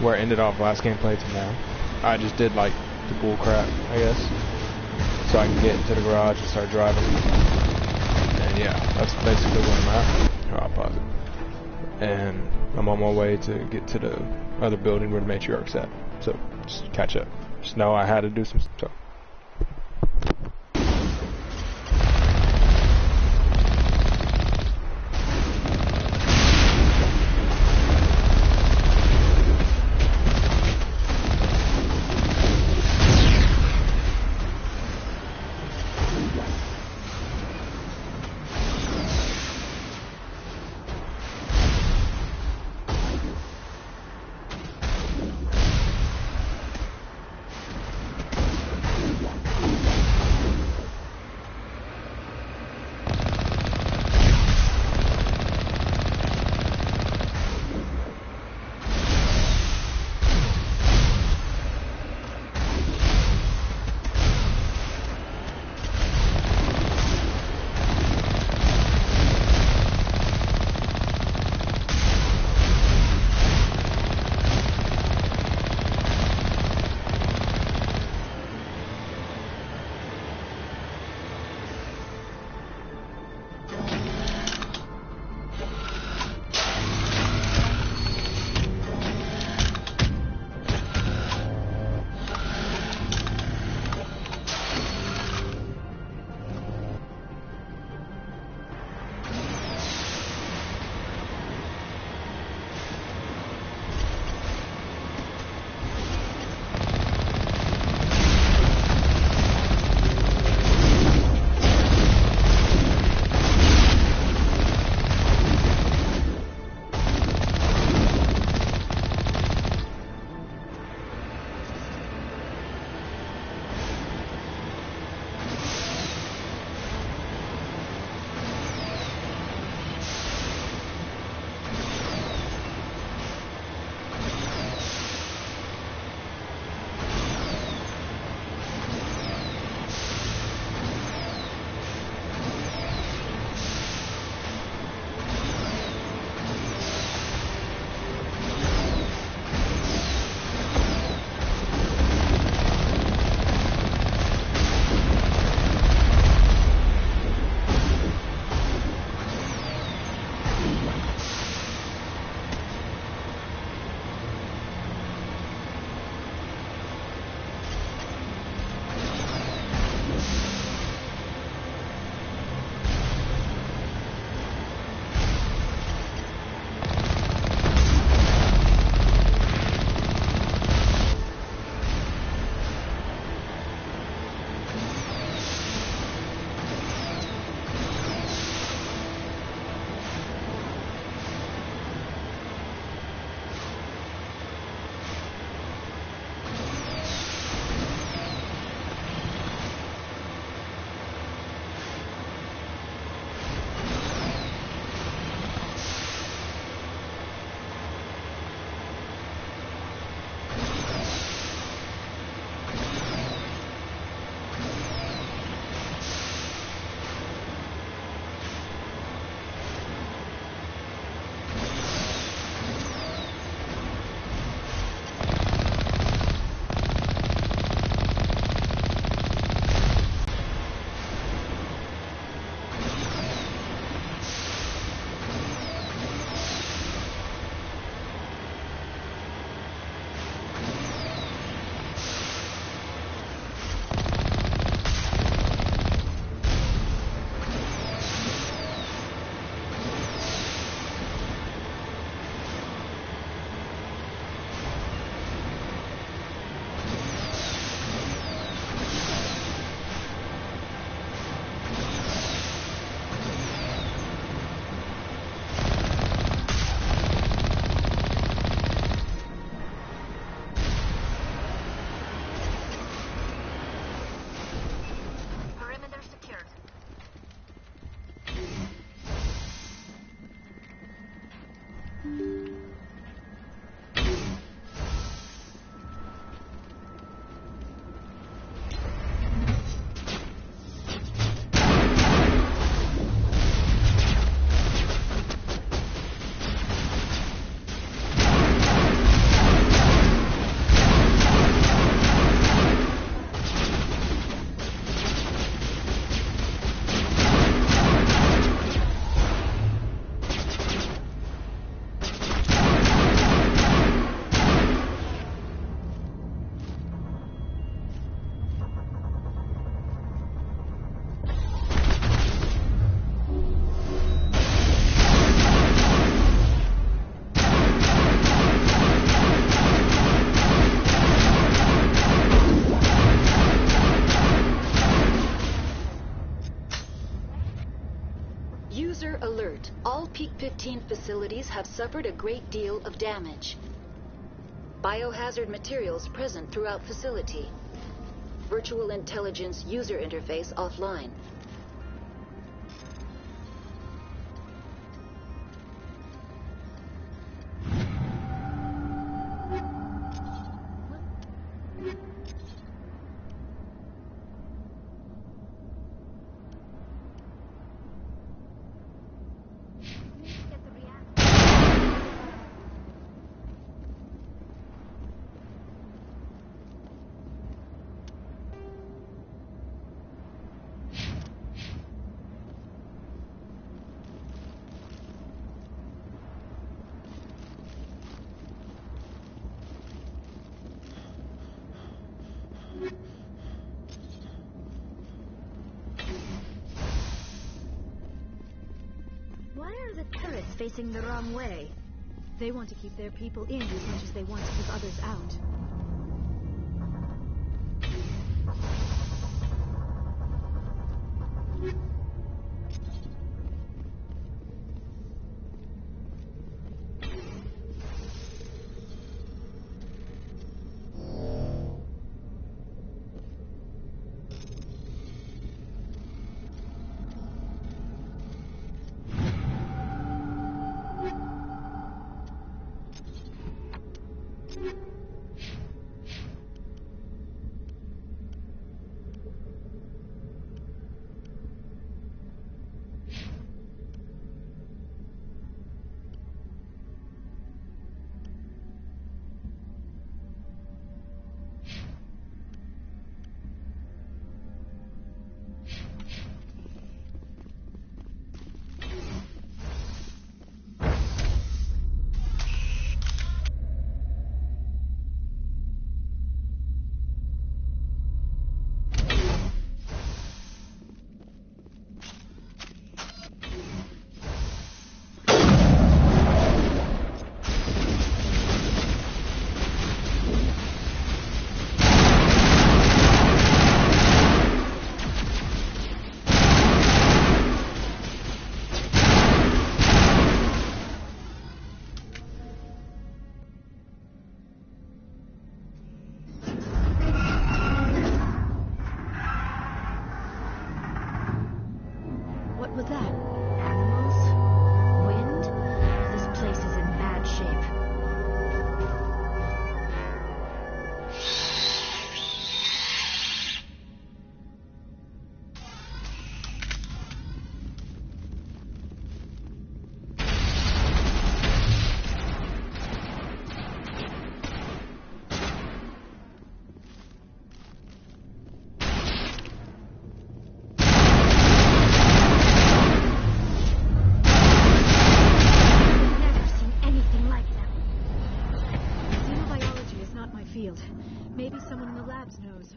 where it ended off last gameplay to now. I just did like the bull crap, I guess, so I can get into the garage and start driving. And yeah, that's basically where I'm at. Here, I'll pause it. And I'm on my way to get to the other building where the matriarch's at. So just catch up. Just know I had to do some stuff. 14 facilities have suffered a great deal of damage. Biohazard materials present throughout facility. Virtual intelligence user interface offline. Why are the turrets facing the wrong way? They want to keep their people in as much as they want to keep others out. What was that? Animals? Wind? This place is in bad shape. Maybe someone in the labs knows.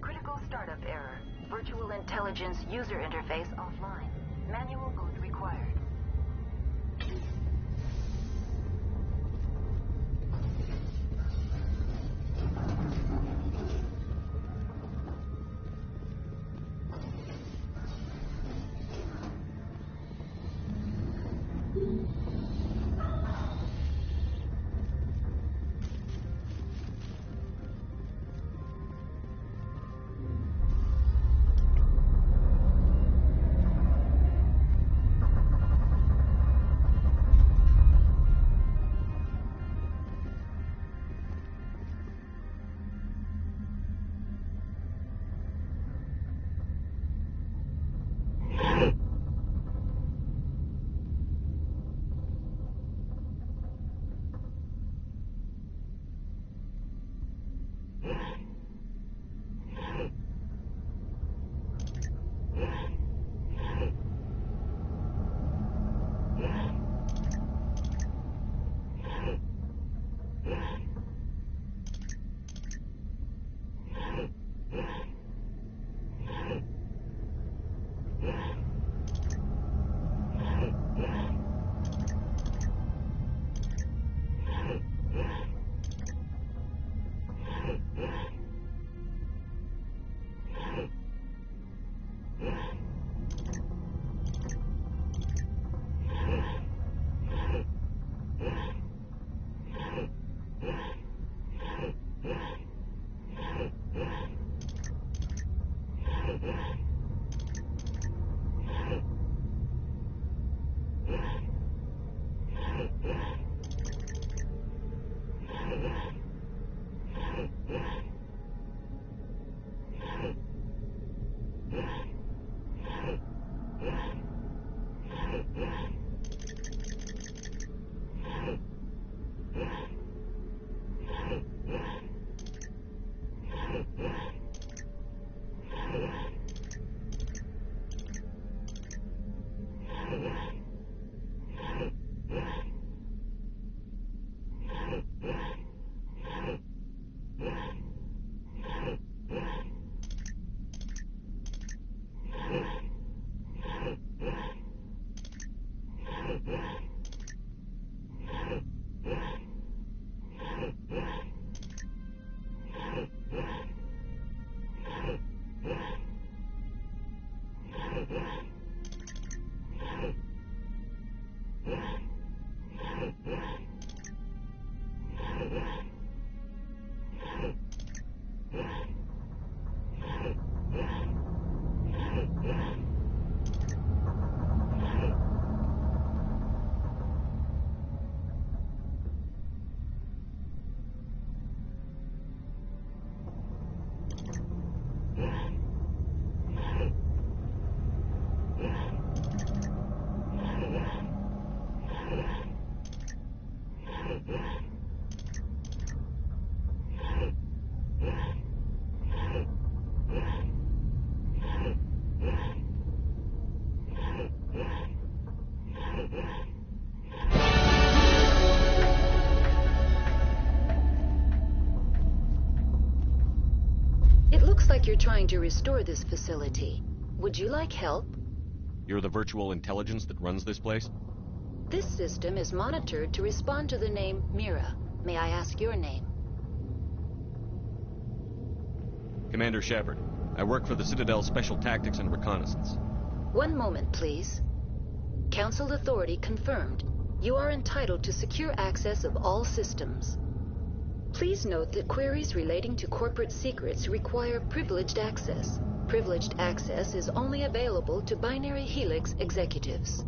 Critical startup error. Virtual intelligence user interface offline. Manual boot required. you're trying to restore this facility. Would you like help? You're the virtual intelligence that runs this place? This system is monitored to respond to the name Mira. May I ask your name? Commander Shepard. I work for the Citadel Special Tactics and Reconnaissance. One moment, please. Council authority confirmed. You are entitled to secure access of all systems. Please note that queries relating to corporate secrets require privileged access. Privileged access is only available to Binary Helix executives.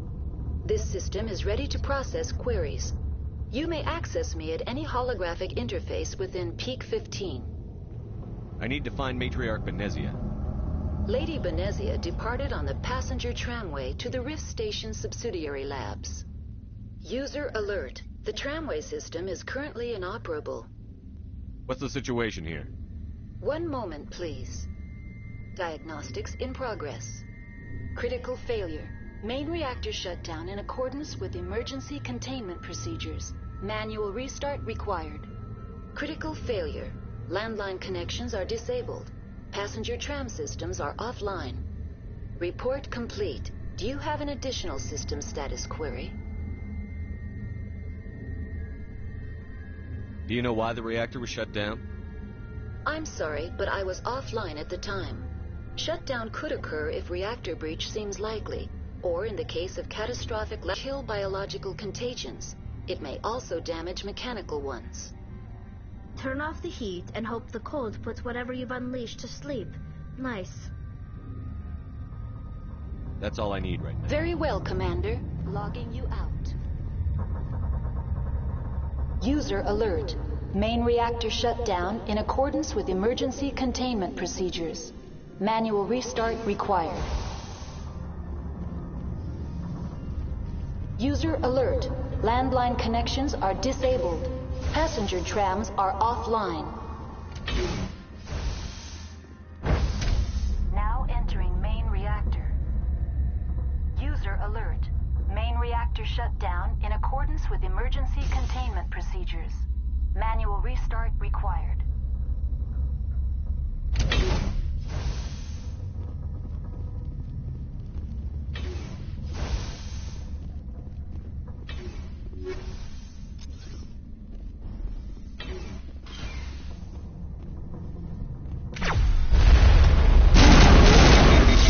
This system is ready to process queries. You may access me at any holographic interface within Peak 15. I need to find Matriarch Benezia. Lady Benezia departed on the passenger tramway to the Rift Station subsidiary labs. User alert. The tramway system is currently inoperable. What's the situation here? One moment, please. Diagnostics in progress. Critical failure. Main reactor shut down in accordance with emergency containment procedures. Manual restart required. Critical failure. Landline connections are disabled. Passenger tram systems are offline. Report complete. Do you have an additional system status query? Do you know why the reactor was shut down? I'm sorry, but I was offline at the time. Shutdown could occur if reactor breach seems likely, or in the case of catastrophic kill biological contagions. It may also damage mechanical ones. Turn off the heat and hope the cold puts whatever you've unleashed to sleep. Nice. That's all I need right now. Very well, Commander. Logging you out. User alert. Main reactor shut down in accordance with emergency containment procedures. Manual restart required. User alert. Landline connections are disabled. Passenger trams are offline. Now entering main reactor. User alert. Main reactor shut down in accordance with emergency containment procedures. Manual restart required.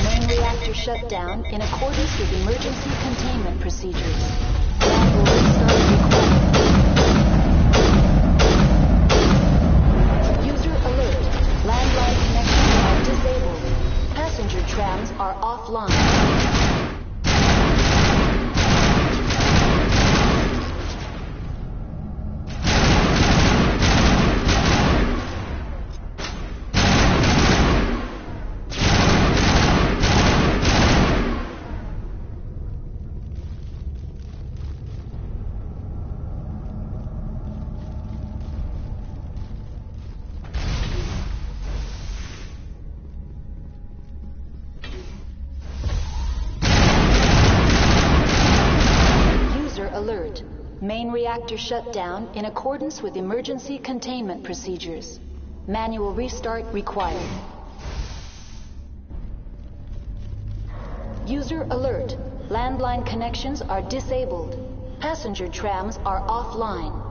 Main reactor shut down in accordance with emergency containment procedures. Manual restart required. User alert. Landline connections are disabled. Passenger trams are offline. Alert. Main reactor shut down in accordance with emergency containment procedures. Manual restart required. User alert. Landline connections are disabled. Passenger trams are offline.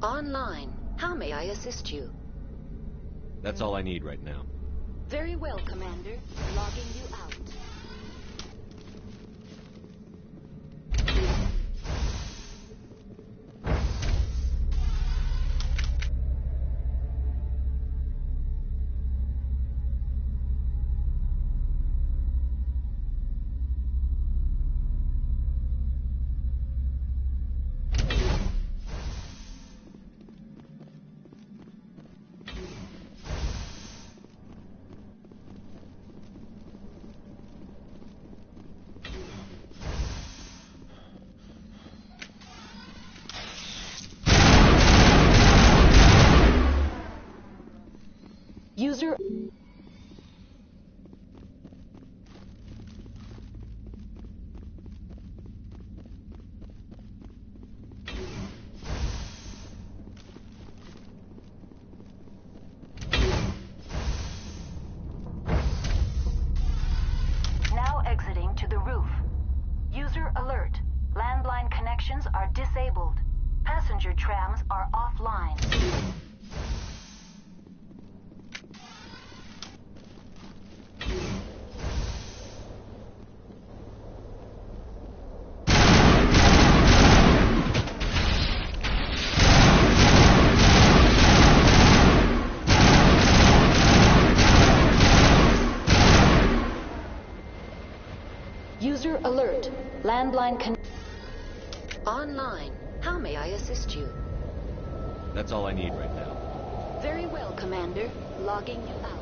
Online. How may I assist you? That's all I need right now. Very well, Commander. Logging you out. User... Now exiting to the roof. User alert. Landline connections are disabled. Passenger trams are offline. User alert. Landline online. How may I assist you? That's all I need right now. Very well, Commander. Logging you out.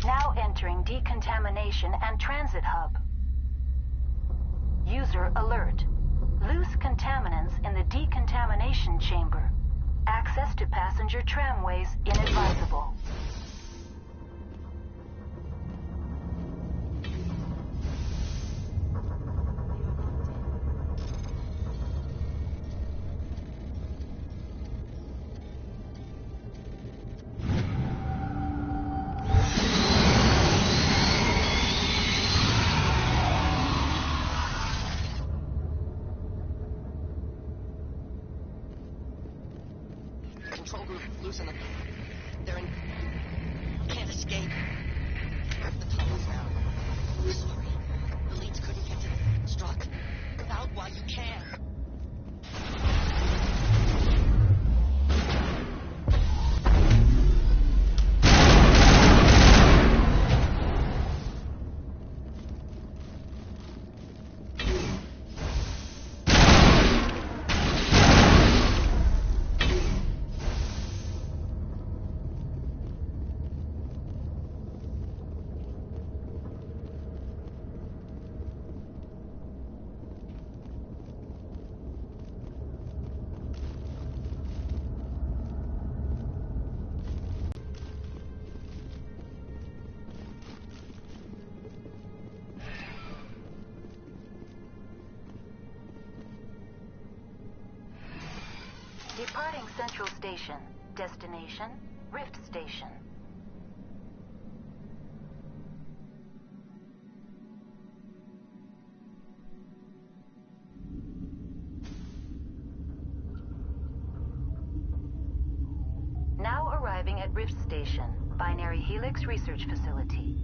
Now entering decontamination and transit hub. User alert. Loose contaminants in the decontamination chamber. Access to passenger tramways inadvisable. Control group, loosen them. They're in... Can't escape. The tunnels now. Sorry. The leads couldn't get to the struck. Out while you can. Departing Central Station. Destination, Rift Station. Now arriving at Rift Station, Binary Helix Research Facility.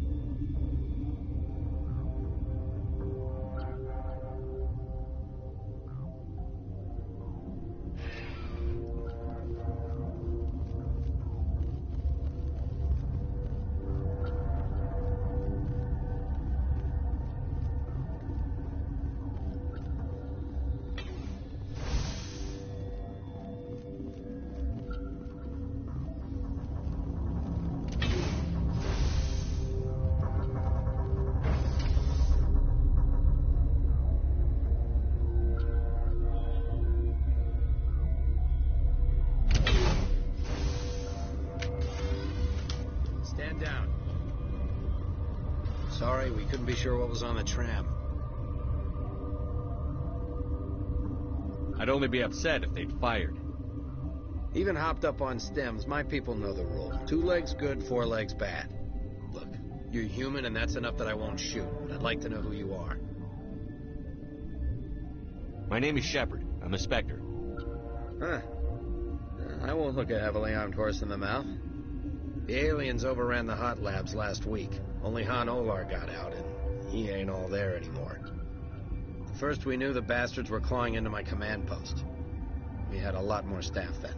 Sorry, we couldn't be sure what was on the tram. I'd only be upset if they'd fired. Even hopped up on stems, my people know the rule. 2 legs good, 4 legs bad. Look, you're human and that's enough that I won't shoot, but I'd like to know who you are. My name is Shepard. I'm a Spectre. Huh. I won't look a heavily armed horse in the mouth. The aliens overran the hot labs last week. Only Han Olar got out, and he ain't all there anymore. First we knew the bastards were clawing into my command post. We had a lot more staff then.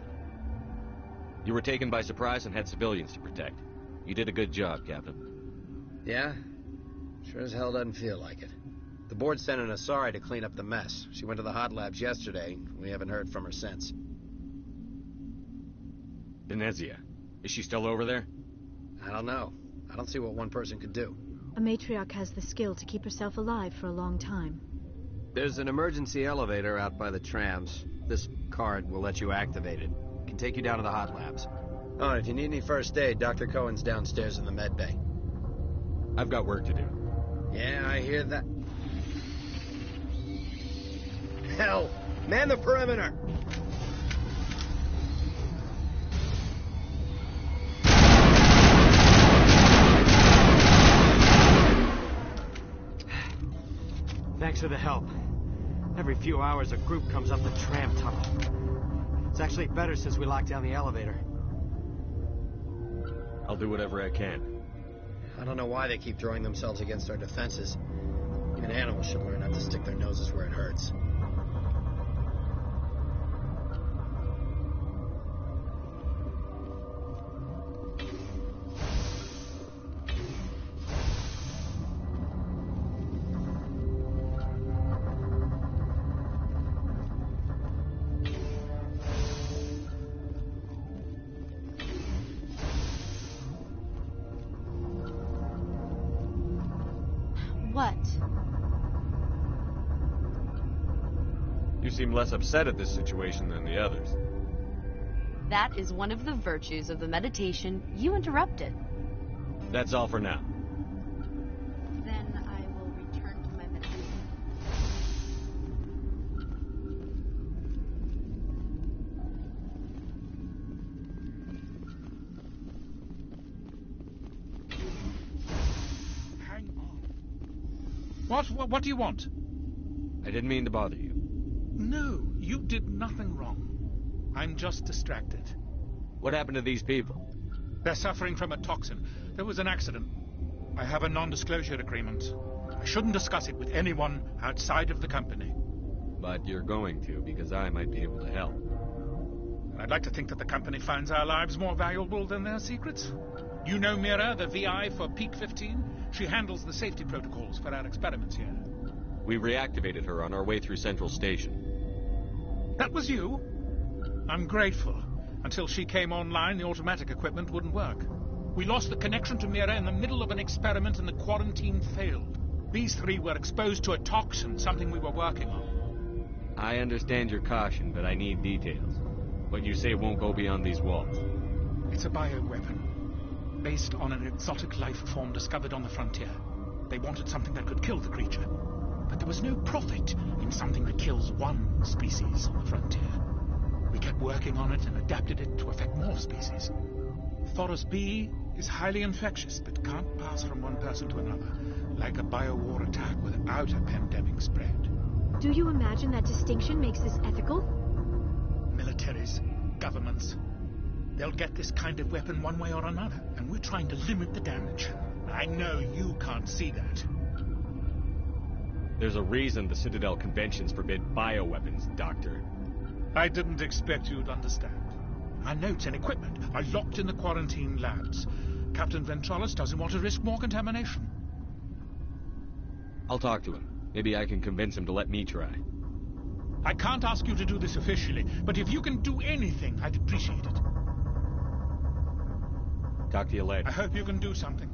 You were taken by surprise and had civilians to protect. You did a good job, Captain. Yeah? Sure as hell doesn't feel like it. The board sent an Asari to clean up the mess. She went to the hot labs yesterday. We haven't heard from her since. Venezia. Is she still over there? I don't know. I don't see what one person could do. A matriarch has the skill to keep herself alive for a long time. There's an emergency elevator out by the trams. This card will let you activate it. It can take you down to the hot labs. Oh, and if you need any first aid, Dr. Cohen's downstairs in the med bay. I've got work to do. Yeah, I hear that. Hell! Man the perimeter! Thanks for the help. Every few hours, a group comes up the tram tunnel. It's actually better since we locked down the elevator. I'll do whatever I can. I don't know why they keep throwing themselves against our defenses. Even animals should learn not to stick their noses where it hurts. What? You seem less upset at this situation than the others. That is one of the virtues of the meditation you interrupted. That's all for now. Then I will return to my meditation. Hang on. What do you want? I didn't mean to bother you. No, you did nothing wrong. I'm just distracted. What happened to these people? They're suffering from a toxin. There was an accident. I have a non-disclosure agreement. I shouldn't discuss it with anyone outside of the company. But you're going to, because I might be able to help. I'd like to think that the company finds our lives more valuable than their secrets. You know Mira, the VI for Peak 15? She handles the safety protocols for our experiments here. We reactivated her on our way through Central Station. That was you? I'm grateful. Until she came online, the automatic equipment wouldn't work. We lost the connection to Mira in the middle of an experiment and the quarantine failed. These 3 were exposed to a toxin, something we were working on. I understand your caution, but I need details. What you say won't go beyond these walls. It's a bioweapon, based on an exotic life form discovered on the frontier. They wanted something that could kill the creature. But there was no profit in something that kills one species on the frontier. We kept working on it and adapted it to affect more species. Thoros B is highly infectious, but can't pass from one person to another, like a biowar attack without a pandemic spread. Do you imagine that distinction makes this ethical? Militaries, governments, they'll get this kind of weapon one way or another, and we're trying to limit the damage. I know you can't see that. There's a reason the Citadel conventions forbid bioweapons, Doctor. I didn't expect you'd understand. Our notes and equipment are locked in the quarantine labs. Captain Ventralis doesn't want to risk more contamination. I'll talk to him. Maybe I can convince him to let me try. I can't ask you to do this officially, but if you can do anything, I'd appreciate it. Talk to you later. I hope you can do something.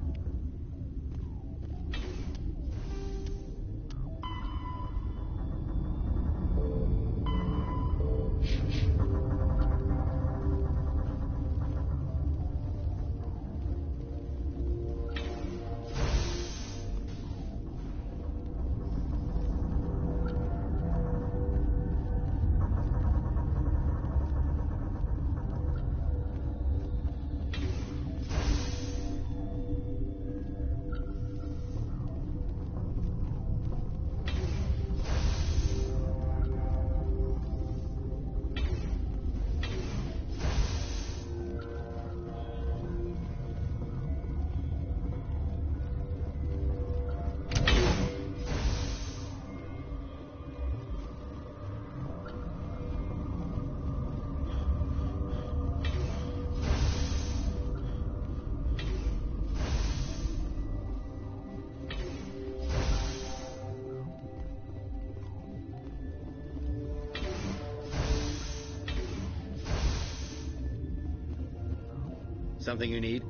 Something you need?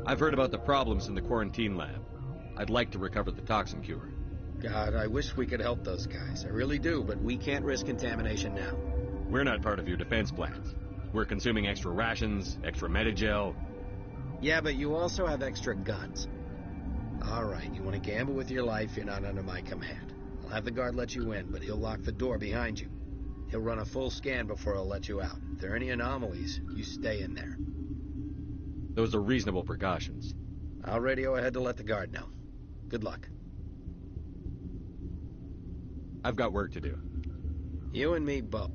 I've heard about the problems in the quarantine lab. I'd like to recover the toxin cure. God, I wish we could help those guys. I really do, but we can't risk contamination now. We're not part of your defense plans. We're consuming extra rations, extra Medigel. Yeah, but you also have extra guns. All right, you want to gamble with your life, you're not under my command. I'll have the guard let you in, but he'll lock the door behind you. He'll run a full scan before he'll let you out. If there are any anomalies, you stay in there. Those are reasonable precautions. I'll radio ahead to let the guard know. Good luck. I've got work to do. You and me both.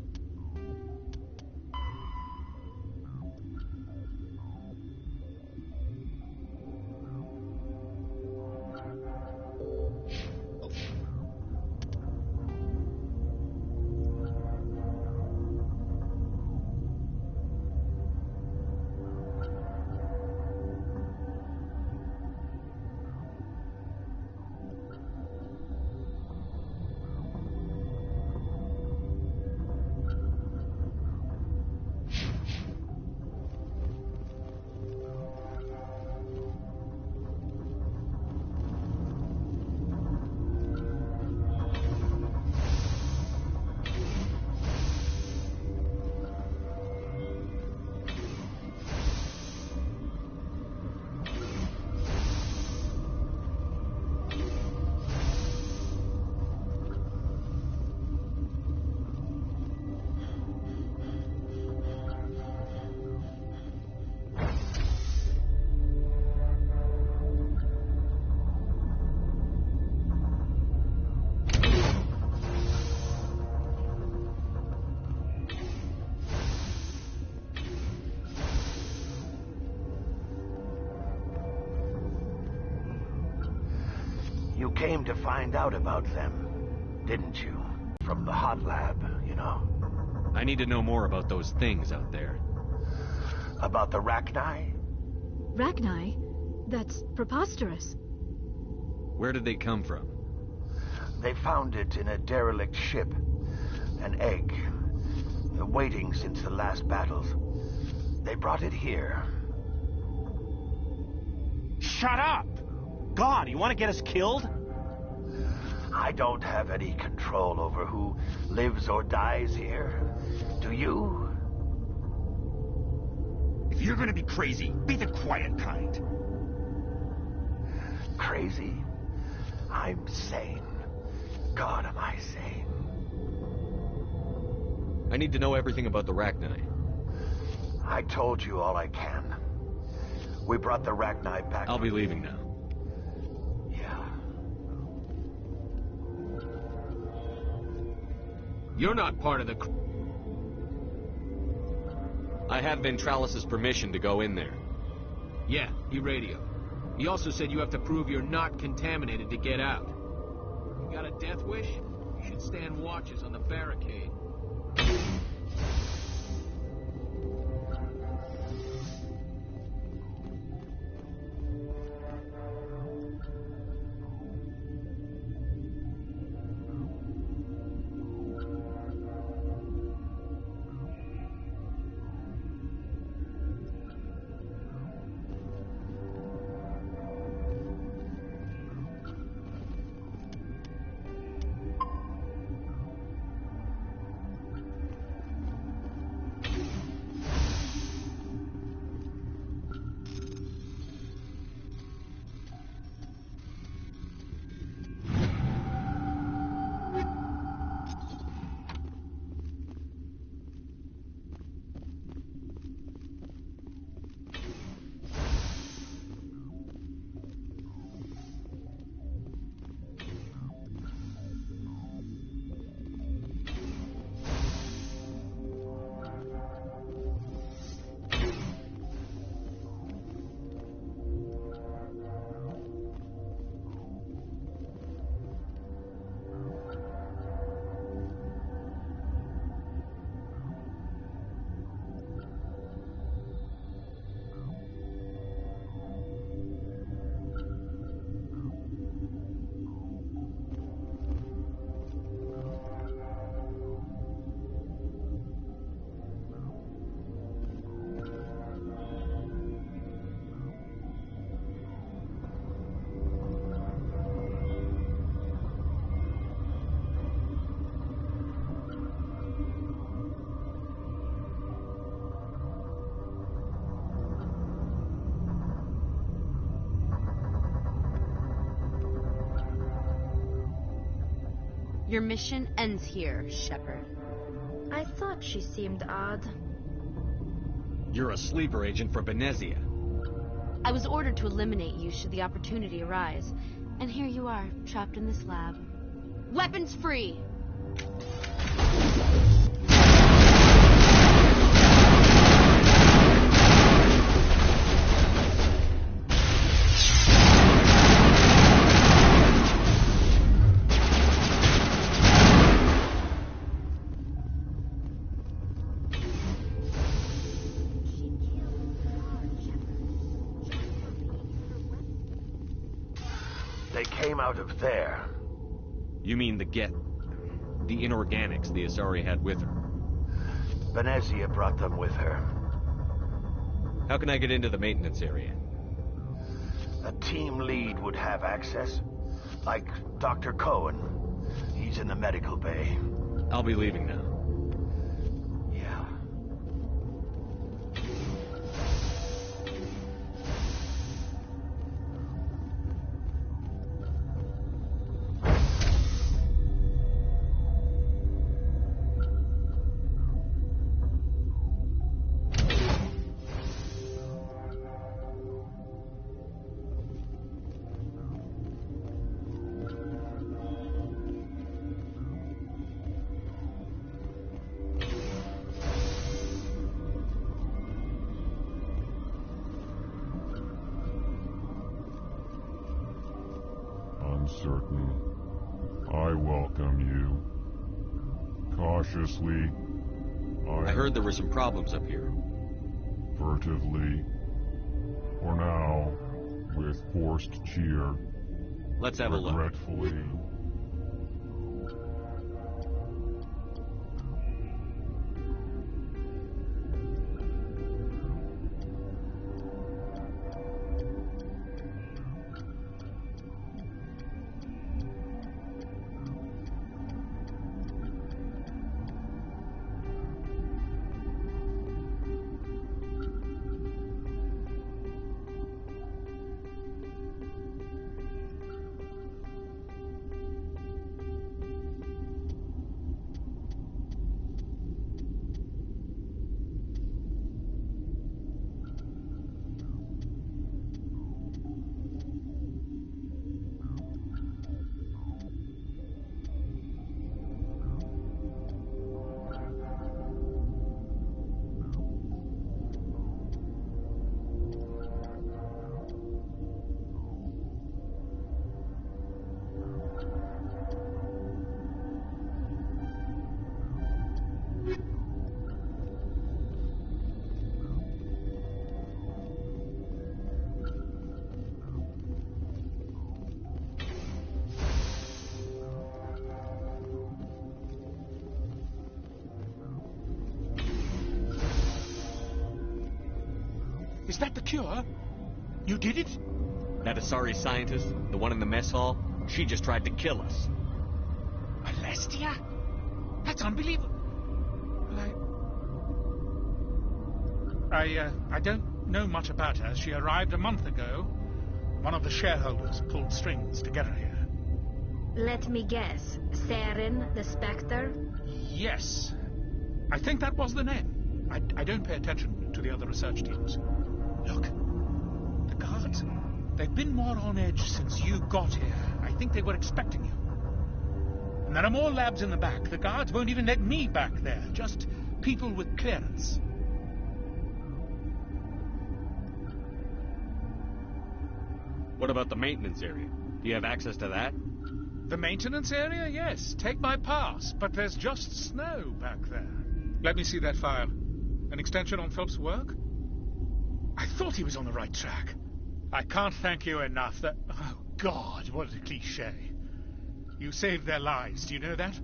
You came to find out about them, didn't you? From the hot lab, you know. I need to know more about those things out there. About the Rachni? Rachni? That's preposterous. Where did they come from? They found it in a derelict ship. An egg. Waiting since the last battles. They brought it here. Shut up! God, you want to get us killed? I don't have any control over who lives or dies here. Do you? If you're gonna be crazy, be the quiet kind. Crazy? I'm sane. God, am I sane? I need to know everything about the Rachni. I told you all I can. We brought the Rachni back. I'll be leaving now. Yeah. You're not part of the... I have Ventralis's permission to go in there. Yeah, he radioed. He also said you have to prove you're not contaminated to get out. You got a death wish? You should stand watches on the barricade. Your mission ends here, Shepard. I thought she seemed odd. You're a sleeper agent for Benezia. I was ordered to eliminate you should the opportunity arise. And here you are, trapped in this lab. Weapons free! They came out of there. You mean the inorganics the Asari had with her? Benezia brought them with her. How can I get into the maintenance area? A team lead would have access. Like Dr. Cohen. He's in the medical bay. I'll be leaving now. Yeah. Uncertain. I welcome you. Cautiously. I heard there were some problems up here. Furtively. For now, with forced cheer. Let's have a look. Regretfully. Is that the cure? You did it? That Asari scientist, the one in the mess hall, she just tried to kill us. Alestia? That's unbelievable. I don't know much about her. She arrived a month ago. One of the shareholders pulled strings to get her here. Let me guess. Saren, the Spectre? Yes. I think that was the name. I don't pay attention to the other research teams. Look, the guards, they've been more on edge since you got here. I think they were expecting you. And there are more labs in the back. The guards won't even let me back there. Just people with clearance. What about the maintenance area? Do you have access to that? The maintenance area? Yes. Take my pass. But there's just snow back there. Let me see that file. An extension on Phelps' work? I thought he was on the right track. I can't thank you enough that... Oh, God, what a cliché. You saved their lives, do you know that?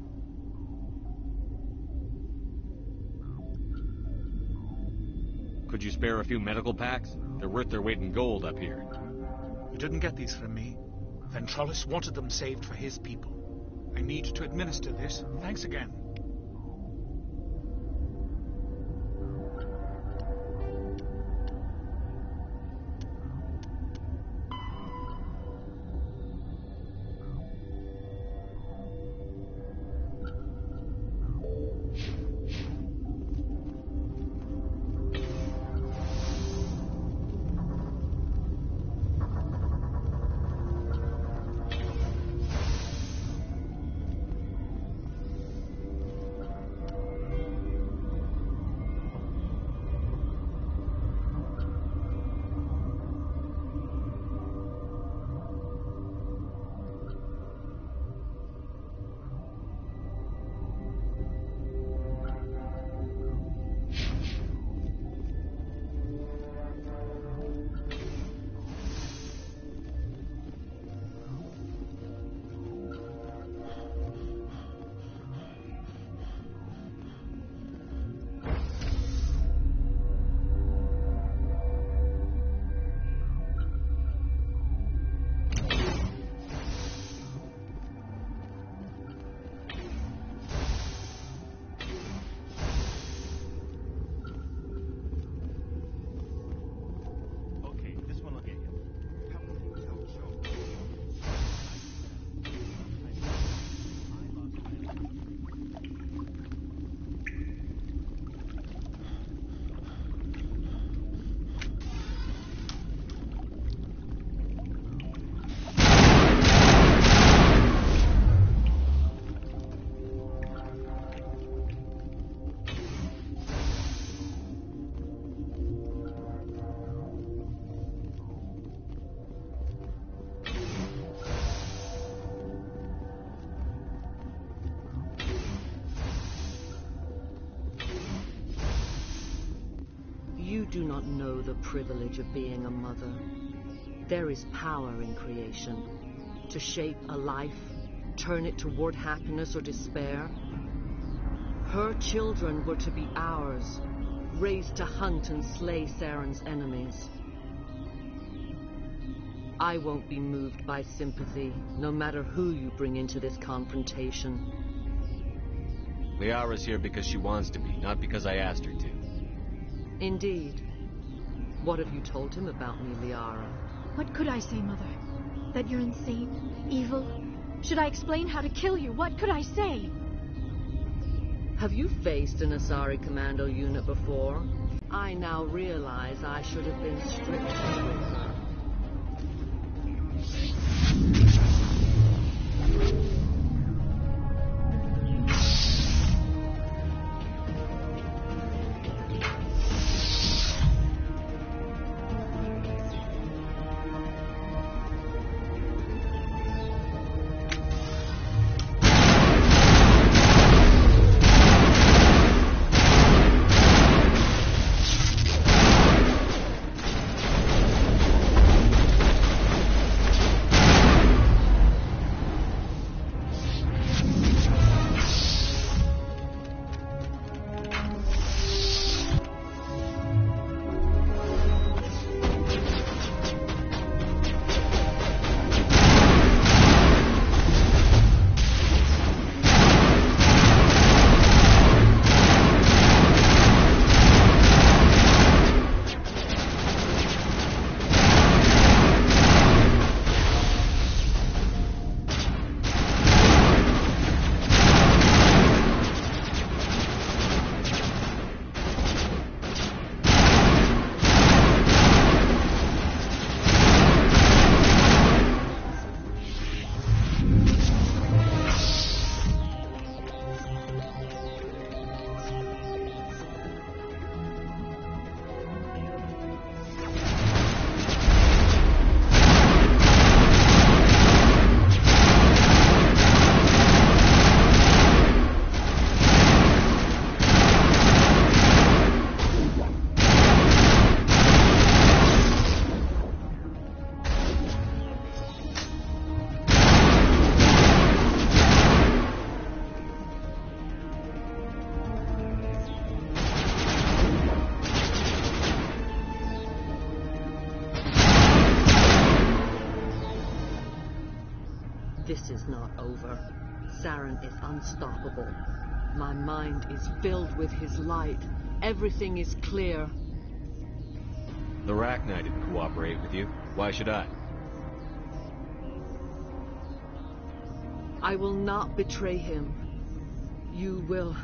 Could you spare a few medical packs? They're worth their weight in gold up here. You didn't get these from me. Ventrollis wanted them saved for his people. I need to administer this. Thanks again. do not know the privilege of being a mother. There is power in creation. To shape a life, turn it toward happiness or despair. Her children were to be ours, raised to hunt and slay Saren's enemies. I won't be moved by sympathy, no matter who you bring into this confrontation. Liara's here because she wants to be, not because I asked her to. Indeed. What have you told him about me, Liara? What could I say, Mother? That you're insane? Evil? Should I explain how to kill you? What could I say? Have you faced an Asari commando unit before? I now realize I should have been stricter with her. This is not over. Saren is unstoppable. My mind is filled with his light. Everything is clear. The Rachni didn't cooperate with you. Why should I? I will not betray him. You will.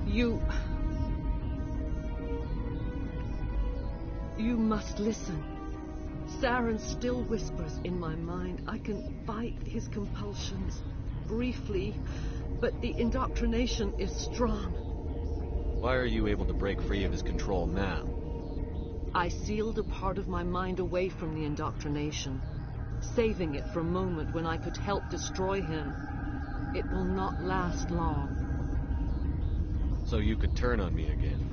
You must listen. Saren still whispers in my mind. I can fight his compulsions briefly, but the indoctrination is strong. Why are you able to break free of his control now? I sealed a part of my mind away from the indoctrination, saving it for a moment when I could help destroy him. It will not last long. So you could turn on me again?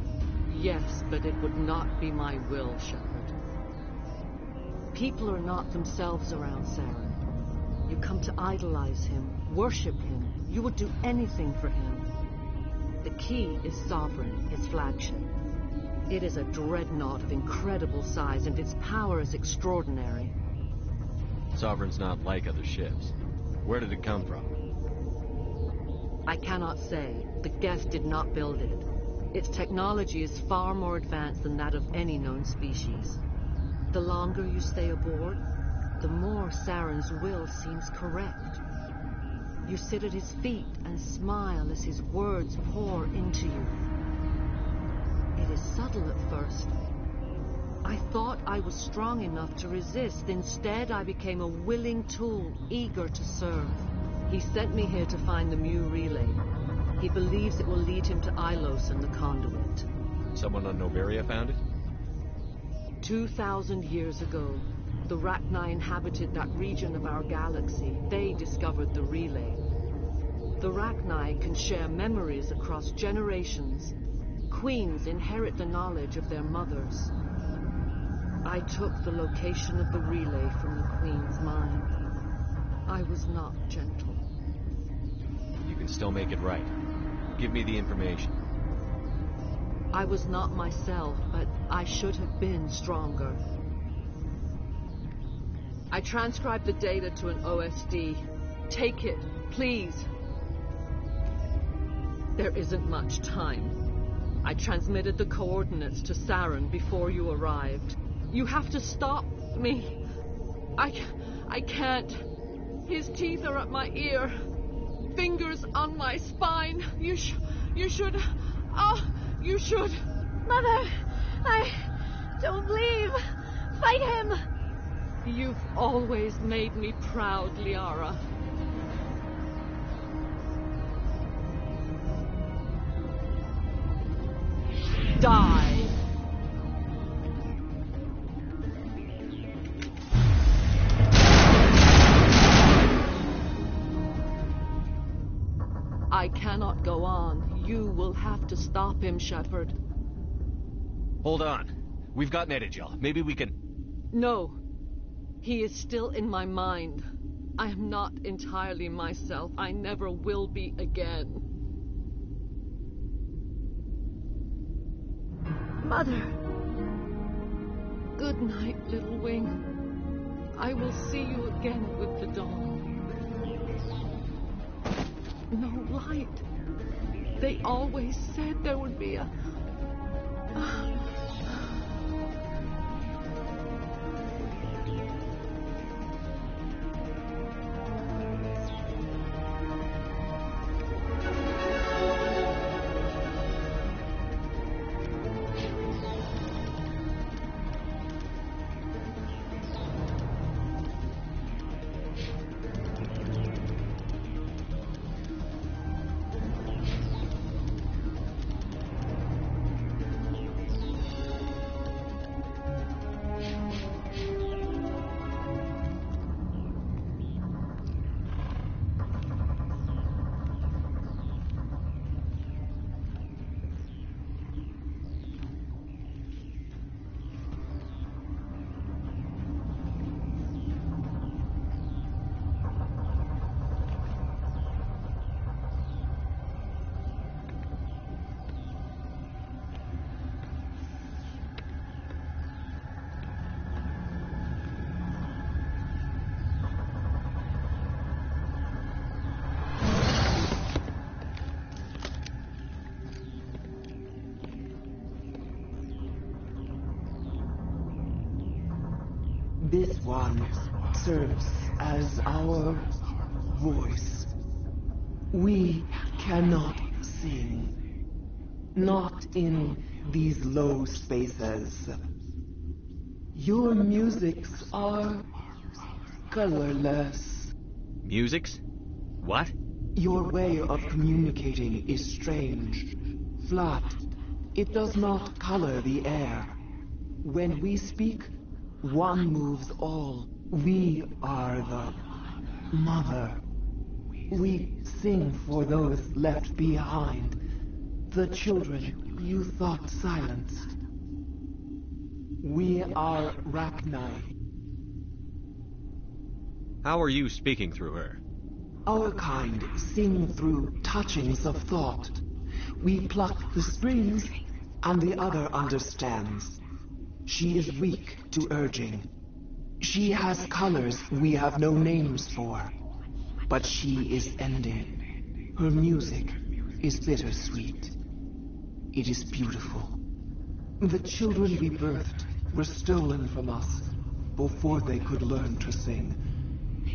Yes, but it would not be my will, Shepard. People are not themselves around Saren. You come to idolize him, worship him. You would do anything for him. The key is Sovereign, his flagship. It is a dreadnought of incredible size, and its power is extraordinary. Sovereign's not like other ships. Where did it come from? I cannot say. The Geth did not build it. Its technology is far more advanced than that of any known species. The longer you stay aboard, the more Saren's will seems correct. You sit at his feet and smile as his words pour into you. It is subtle at first. I thought I was strong enough to resist. Instead, I became a willing tool, eager to serve. He sent me here to find the Mu relay. He believes it will lead him to Ilos and the conduit. Someone on Noveria found it? 2,000 years ago, the Rachni inhabited that region of our galaxy. They discovered the relay. The Rachni can share memories across generations. Queens inherit the knowledge of their mothers. I took the location of the relay from the Queen's mind. I was not gentle. You can still make it right. Give me the information. I was not myself, but I should have been stronger. I transcribed the data to an OSD. Take it, please. There isn't much time. I transmitted the coordinates to Saren before you arrived. You have to stop me. I can't. His teeth are at my ear. Fingers on my spine. You should... Oh, you should... Mother, don't leave. Fight him. You've always made me proud, Liara. Die. I cannot go on. You will have to stop him, Shepard. Hold on. We've got Netagel. Maybe we can... No. He is still in my mind. I am not entirely myself. I never will be again. Mother. Good night, little wing. I will see you again with the dawn. No light. They always said there would be a... This one serves as our voice. We cannot sing. Not in these low spaces. Your musics are colorless. Musics? What? Your way of communicating is strange. Flat. It does not color the air. When we speak, one moves all. We are the mother. We sing for those left behind. The children you thought silenced. We are Rachni. How are you speaking through her? Our kind sing through touchings of thought. We pluck the springs, and the other understands. She is weak to urging. She has colors we have no names for. But she is ending. Her music is bittersweet. It is beautiful. The children we birthed were stolen from us before they could learn to sing.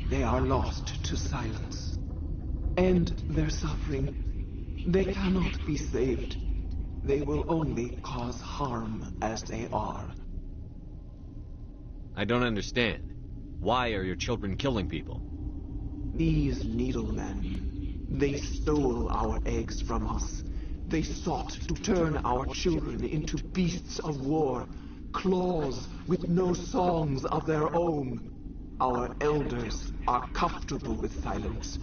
They are lost to silence. End their suffering. They cannot be saved. They will only cause harm as they are. I don't understand. Why are your children killing people? These needlemen, they stole our eggs from us. They sought to turn our children into beasts of war, claws with no songs of their own. Our elders are comfortable with silence.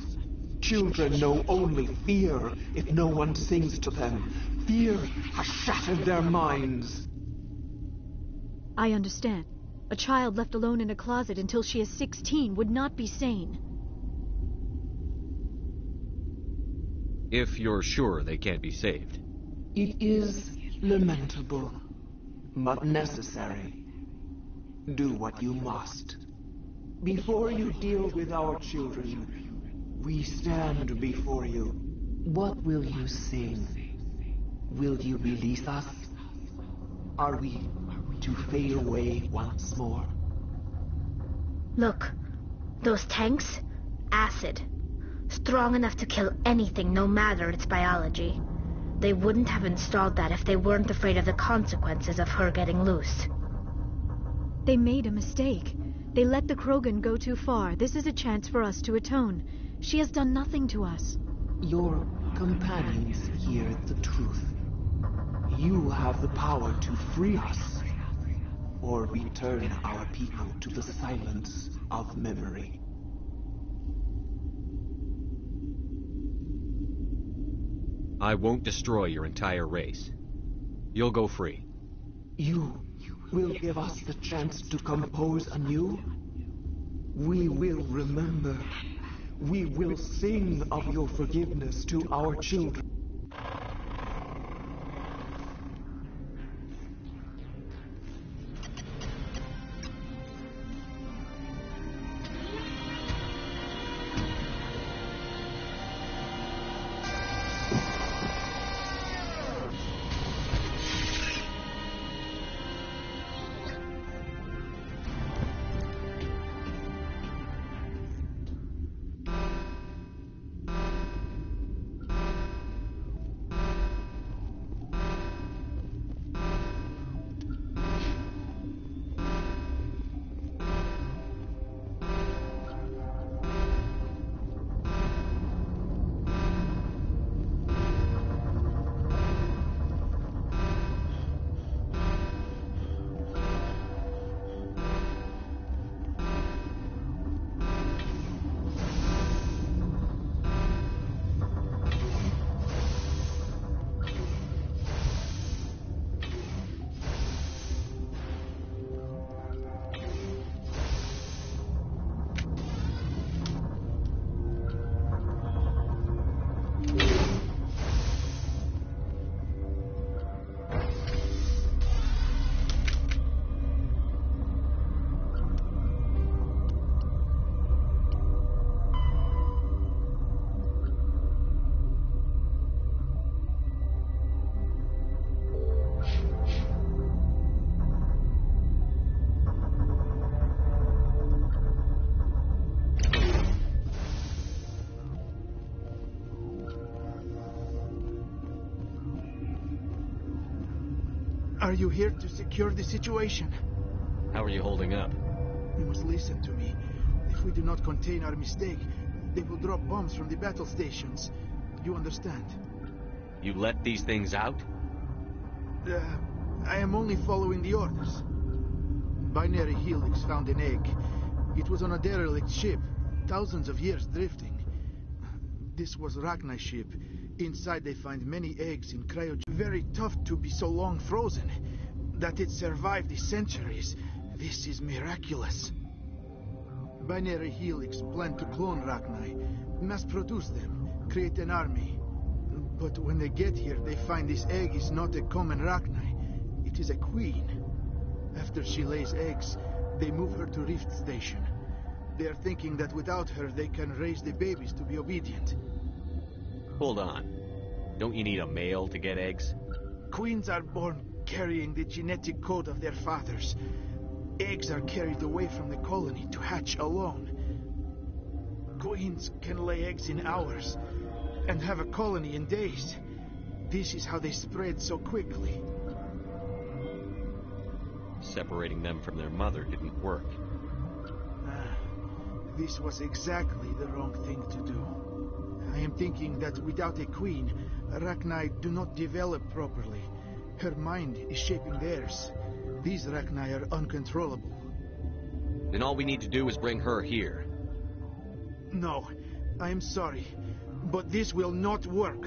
Children know only fear if no one sings to them. Fear has shattered their minds. I understand. A child left alone in a closet until she is 16 would not be sane. If you're sure they can't be saved. It is lamentable, but necessary. Do what you must. Before you deal with our children, we stand before you. What will you sing? Will you release us? Are we to fade away once more? Look, those tanks? Acid. Strong enough to kill anything, no matter its biology. They wouldn't have installed that if they weren't afraid of the consequences of her getting loose. They made a mistake. They let the Krogan go too far. This is a chance for us to atone. She has done nothing to us. Your companions hear the truth. You have the power to free us, or return our people to the silence of memory. I won't destroy your entire race. You'll go free. You will give us the chance to compose anew? We will remember. We will sing of your forgiveness to our children. Are you here to secure the situation? How are you holding up? You must listen to me. If we do not contain our mistake, they will drop bombs from the battle stations. You understand? You let these things out? I am only following the orders. Binary Helix found an egg. It was on a derelict ship, thousands of years drifting. This was Rachni's ship. Inside they find many eggs in cryo. Very tough to be so long frozen. That it survived the centuries. This is miraculous. Binary Helix planned to clone Rachni, mass produce them, create an army. But when they get here, they find this egg is not a common Rachni. It is a queen. After she lays eggs, they move her to Rift Station. They are thinking that without her, they can raise the babies to be obedient. Hold on. Don't you need a male to get eggs? Queens are born carrying the genetic code of their fathers. Eggs are carried away from the colony to hatch alone. Queens can lay eggs in hours and have a colony in days. This is how they spread so quickly. Separating them from their mother didn't work. This was exactly the wrong thing to do. I am thinking that without a queen, Rachni do not develop properly. Her mind is shaping theirs. These Rachni are uncontrollable. Then all we need to do is bring her here. No, I'm sorry, but this will not work.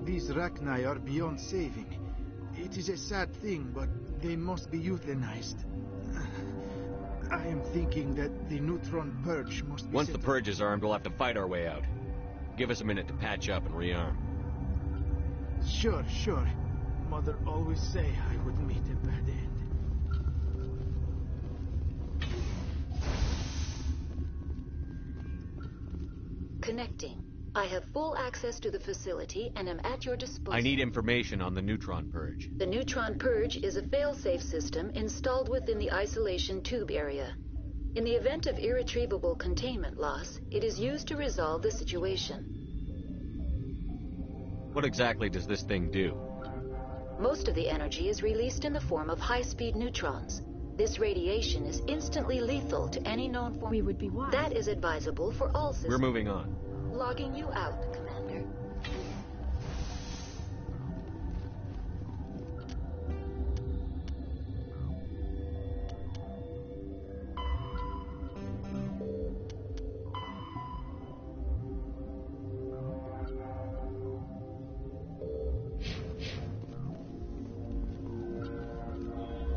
These Rachni are beyond saving. It is a sad thing, but they must be euthanized. I am thinking that the neutron purge must be... Once the purge is armed, we'll have to fight our way out. Give us a minute to patch up and rearm. Sure. Mother always say I would meet a bad end. Connecting. I have full access to the facility and am at your disposal. I need information on the neutron purge. The neutron purge is a fail-safe system installed within the isolation tube area. In the event of irretrievable containment loss, it is used to resolve the situation. What exactly does this thing do? Most of the energy is released in the form of high-speed neutrons. This radiation is instantly lethal to any known form. We would be wise. That is advisable for all systems. We're moving on. Logging you out, Commander.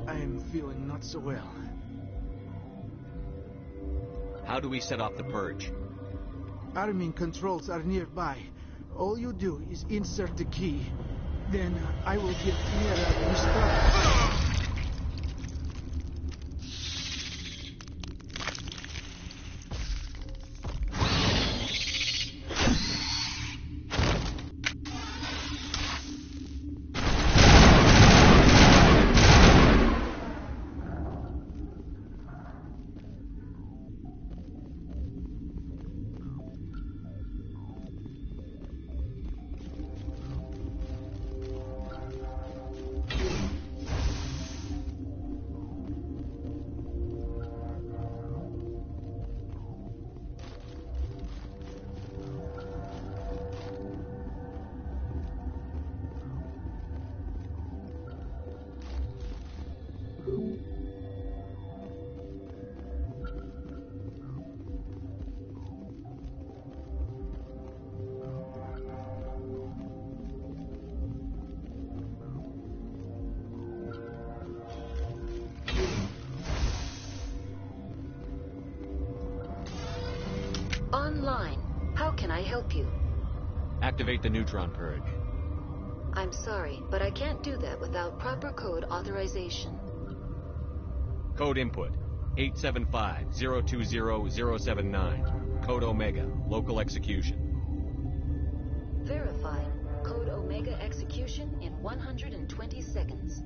I am feeling not so well. How do we set off the purge? Arming controls are nearby. All you do is insert the key. Then I will give Mira to start. Online. How can I help you? Activate the neutron purge. I'm sorry, but I can't do that without proper code authorization. Code input 875-020-079. Code Omega. Local execution. Verified. Code Omega execution in 120 seconds.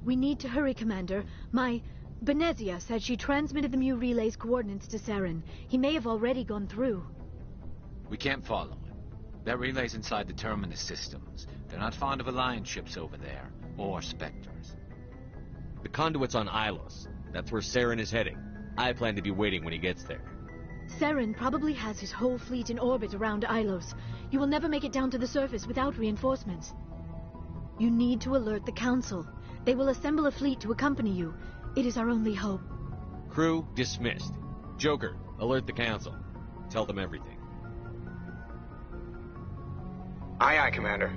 We need to hurry, Commander. My Benezia said she transmitted the Mu relay's coordinates to Saren. He may have already gone through. We can't follow him. That relay's inside the terminus systems. They're not fond of Alliance ships over there, or Spectres. The conduit's on Ilos. That's where Saren is heading. I plan to be waiting when he gets there. Saren probably has his whole fleet in orbit around Ilos. You will never make it down to the surface without reinforcements. You need to alert the Council. They will assemble a fleet to accompany you. It is our only hope. Crew dismissed. Joker, alert the Council. Tell them everything. Aye, aye, Commander.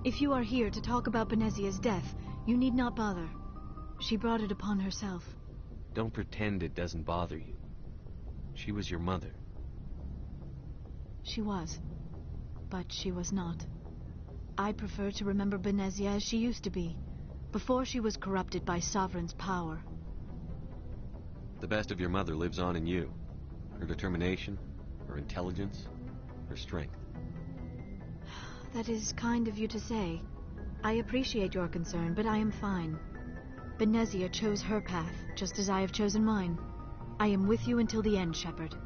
If you are here to talk about Benezia's death, you need not bother. She brought it upon herself. Don't pretend it doesn't bother you. She was your mother. She was. But she was not. I prefer to remember Benezia as she used to be, before she was corrupted by Sovereign's power. The best of your mother lives on in you. Her determination, her intelligence, her strength. That is kind of you to say. I appreciate your concern, but I am fine. Benezia chose her path, just as I have chosen mine. I am with you until the end, Shepard.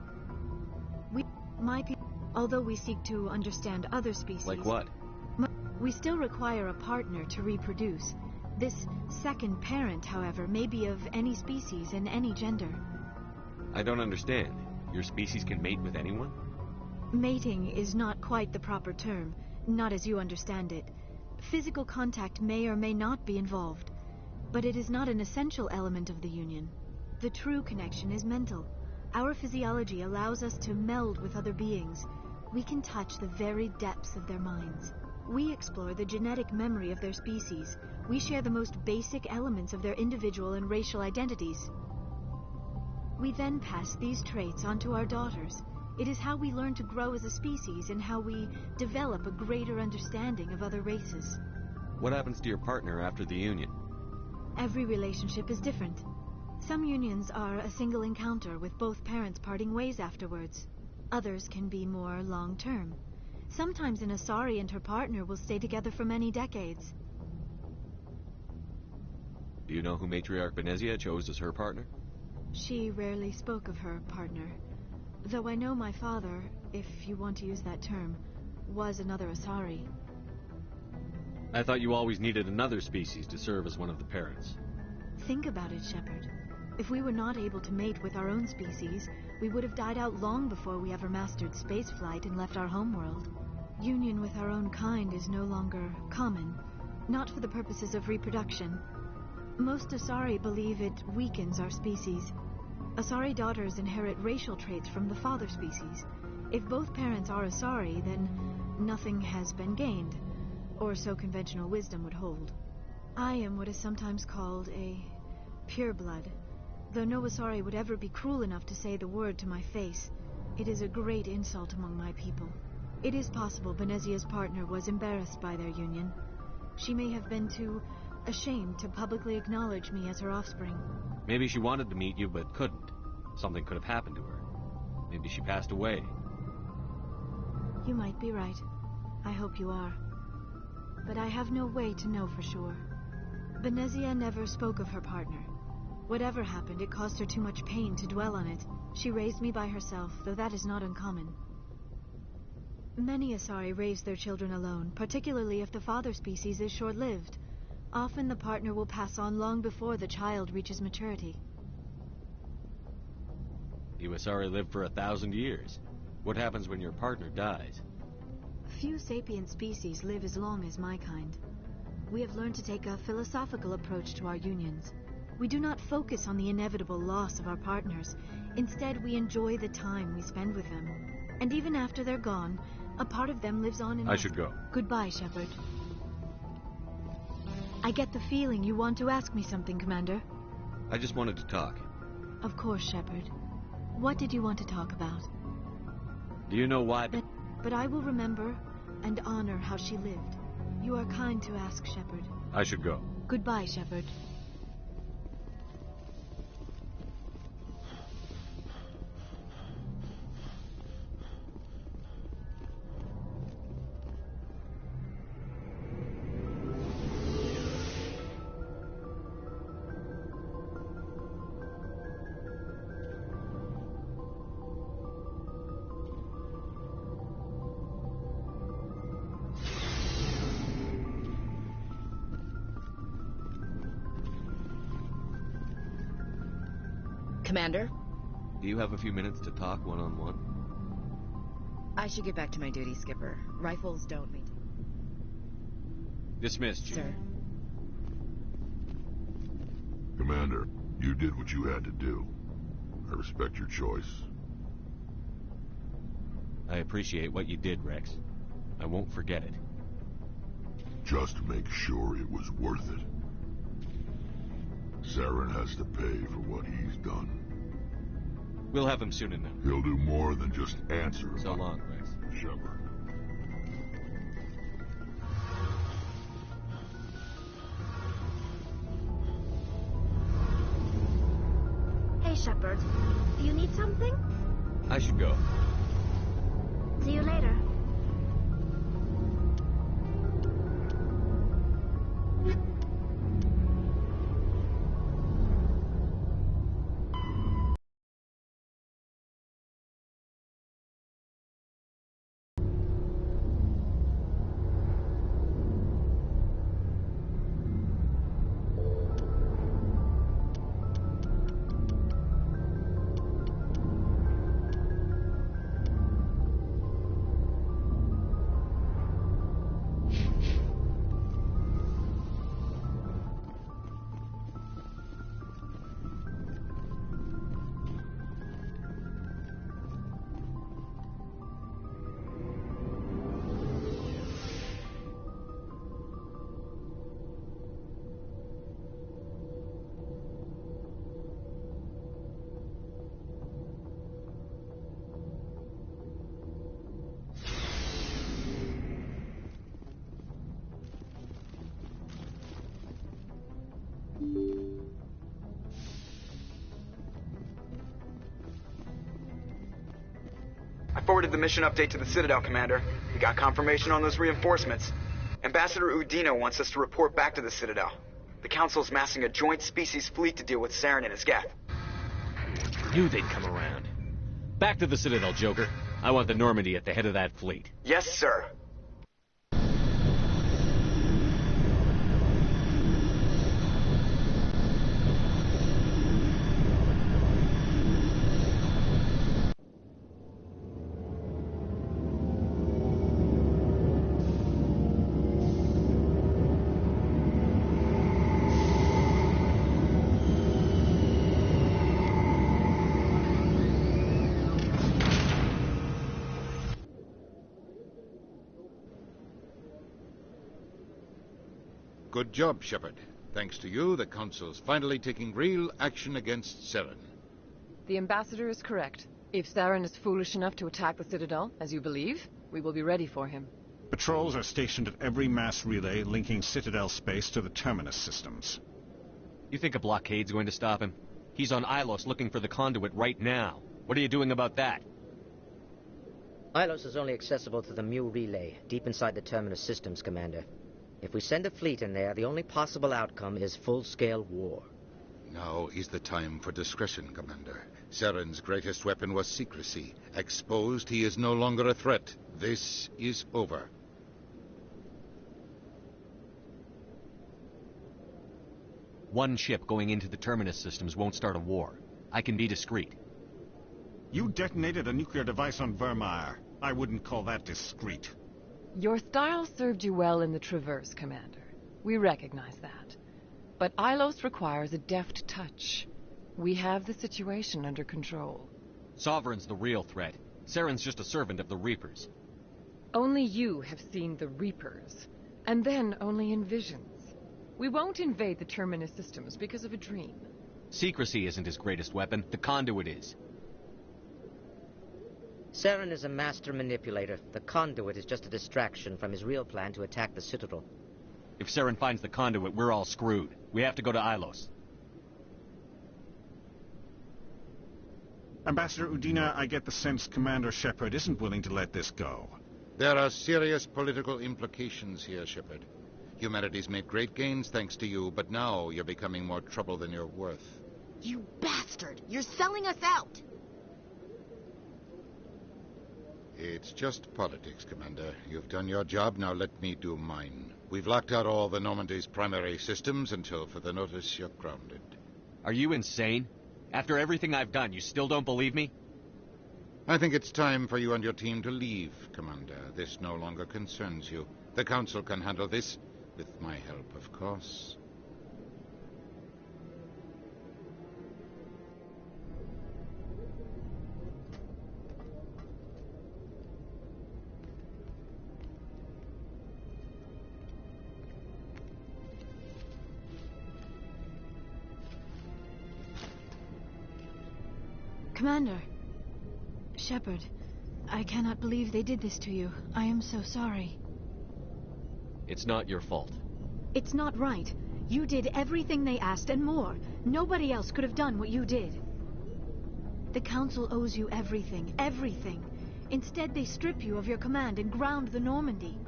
My people, although we seek to understand other species... Like what? We still require a partner to reproduce. This second parent, however, may be of any species and any gender. I don't understand. Your species can mate with anyone? Mating is not quite the proper term, not as you understand it. Physical contact may or may not be involved, but it is not an essential element of the union. The true connection is mental. Our physiology allows us to meld with other beings. We can touch the very depths of their minds. We explore the genetic memory of their species. We share the most basic elements of their individual and racial identities. We then pass these traits on to our daughters. It is how we learn to grow as a species and how we develop a greater understanding of other races. What happens to your partner after the union? Every relationship is different. Some unions are a single encounter with both parents parting ways afterwards. Others can be more long-term. Sometimes an Asari and her partner will stay together for many decades. Do you know who Matriarch Benezia chose as her partner? She rarely spoke of her partner. Though I know my father, if you want to use that term, was another Asari. I thought you always needed another species to serve as one of the parents. Think about it, Shepard. If we were not able to mate with our own species, we would have died out long before we ever mastered spaceflight and left our homeworld. Union with our own kind is no longer common, not for the purposes of reproduction. Most Asari believe it weakens our species. Asari daughters inherit racial traits from the father species. If both parents are Asari, then nothing has been gained, or so conventional wisdom would hold. I am what is sometimes called a pureblood, though no Asari would ever be cruel enough to say the word to my face. It is a great insult among my people. It is possible Benezia's partner was embarrassed by their union. She may have been too ashamed to publicly acknowledge me as her offspring. Maybe she wanted to meet you, but couldn't. Something could have happened to her. Maybe she passed away. You might be right. I hope you are. But I have no way to know for sure. Benezia never spoke of her partner. Whatever happened, it caused her too much pain to dwell on it. She raised me by herself, though that is not uncommon. Many Asari raise their children alone, particularly if the father species is short-lived. Often the partner will pass on long before the child reaches maturity. You Asari live for 1,000 years. What happens when your partner dies? Few sapient species live as long as my kind. We have learned to take a philosophical approach to our unions. We do not focus on the inevitable loss of our partners. Instead, we enjoy the time we spend with them. And even after they're gone, a part of them lives on in us. I should go. Goodbye, Shepard. I get the feeling you want to ask me something, Commander. I just wanted to talk. Of course, Shepard. What did you want to talk about? Do you know why... But I will remember and honor how she lived. You are kind to ask, Shepard. I should go. Goodbye, Shepard. Commander? Do you have a few minutes to talk one-on-one? I should get back to my duty, Skipper. Rifles don't mean... Dismissed, Chief. Sir. Commander, you did what you had to do. I respect your choice. I appreciate what you did, Rex. I won't forget it. Just make sure it was worth it. Saren has to pay for what he's done. We'll have him soon enough. He'll do more than just answer. So long, Rex. Shepard. Hey, Shepard. Do you need something? I should go. See you later. I forwarded the mission update to the Citadel, Commander. We got confirmation on those reinforcements. Ambassador Udino wants us to report back to the Citadel. The Council's massing a joint species fleet to deal with Saren and his geth. Knew they'd come around. Back to the Citadel, Joker. I want the Normandy at the head of that fleet. Yes, sir. Good job, Shepard. Thanks to you, the Council's finally taking real action against Saren. The Ambassador is correct. If Saren is foolish enough to attack the Citadel, as you believe, we will be ready for him. Patrols are stationed at every mass relay linking Citadel space to the Terminus systems. You think a blockade's going to stop him? He's on Ilos looking for the conduit right now. What are you doing about that? Ilos is only accessible to the Mu relay, deep inside the Terminus systems, Commander. If we send a fleet in there, the only possible outcome is full-scale war. Now is the time for discretion, Commander. Saren's greatest weapon was secrecy. Exposed, he is no longer a threat. This is over. One ship going into the Terminus systems won't start a war. I can be discreet. You detonated a nuclear device on Vermeer. I wouldn't call that discreet. Your style served you well in the Traverse, Commander. We recognize that. But Ilos requires a deft touch. We have the situation under control. Sovereign's the real threat. Saren's just a servant of the Reapers. Only you have seen the Reapers, and then only in visions. We won't invade the Terminus systems because of a dream. Secrecy isn't his greatest weapon. The conduit is. Saren is a master manipulator. The conduit is just a distraction from his real plan to attack the Citadel. If Saren finds the conduit, we're all screwed. We have to go to Ilos. Ambassador Udina, I get the sense Commander Shepard isn't willing to let this go. There are serious political implications here, Shepard. Humanity's made great gains thanks to you, but now you're becoming more trouble than you're worth. You bastard! You're selling us out! It's just politics, Commander. You've done your job, now let me do mine. We've locked out all the Normandy's primary systems until further notice you're grounded. Are you insane? After everything I've done, you still don't believe me? I think it's time for you and your team to leave, Commander. This no longer concerns you. The Council can handle this, with my help, of course. Commander. Shepard, I cannot believe they did this to you. I am so sorry. It's not your fault. It's not right. You did everything they asked and more. Nobody else could have done what you did. The Council owes you everything, everything. Instead, they strip you of your command and ground the Normandy.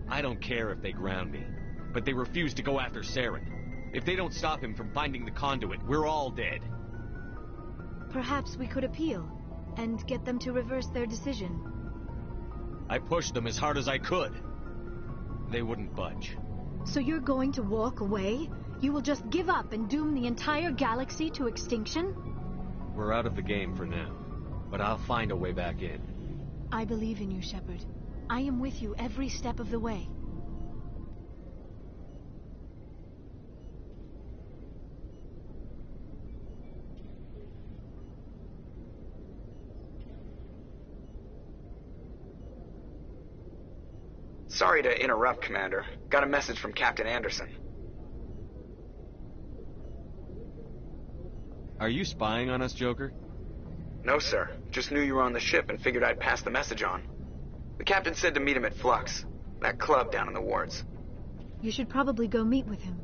I don't care if they ground me, but they refuse to go after Saren. If they don't stop him from finding the conduit, we're all dead. Perhaps we could appeal, and get them to reverse their decision. I pushed them as hard as I could. They wouldn't budge. So you're going to walk away? You will just give up and doom the entire galaxy to extinction? We're out of the game for now, but I'll find a way back in. I believe in you, Shepard. I am with you every step of the way. Sorry to interrupt, Commander. Got a message from Captain Anderson. Are you spying on us, Joker? No, sir. Just knew you were on the ship and figured I'd pass the message on. The captain said to meet him at Flux, that club down in the wards. You should probably go meet with him.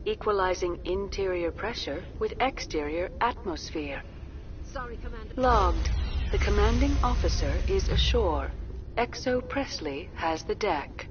Equalizing interior pressure with exterior atmosphere. Sorry, Commander. Logged. The commanding officer is ashore. Exo Presley has the deck.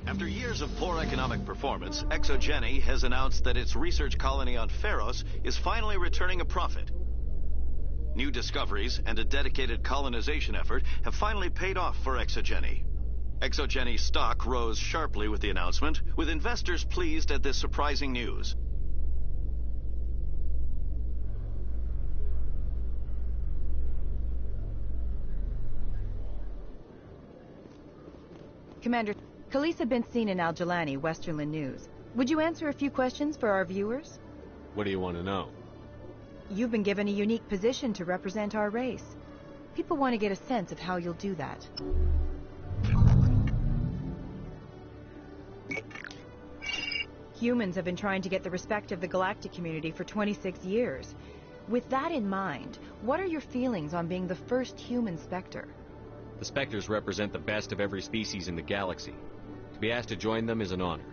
After years of poor economic performance, ExoGeni has announced that its research colony on Pharos is finally returning a profit. New discoveries and a dedicated colonization effort have finally paid off for ExoGeni. Exogeny stock rose sharply with the announcement, with investors pleased at this surprising news. Commander, Khalees had been seen in Al-Jalani, Westerland News. Would you answer a few questions for our viewers? What do you want to know? You've been given a unique position to represent our race. People want to get a sense of how you'll do that. Humans have been trying to get the respect of the galactic community for 26 years. With that in mind, what are your feelings on being the first human Spectre? The Spectres represent the best of every species in the galaxy. To be asked to join them is an honor.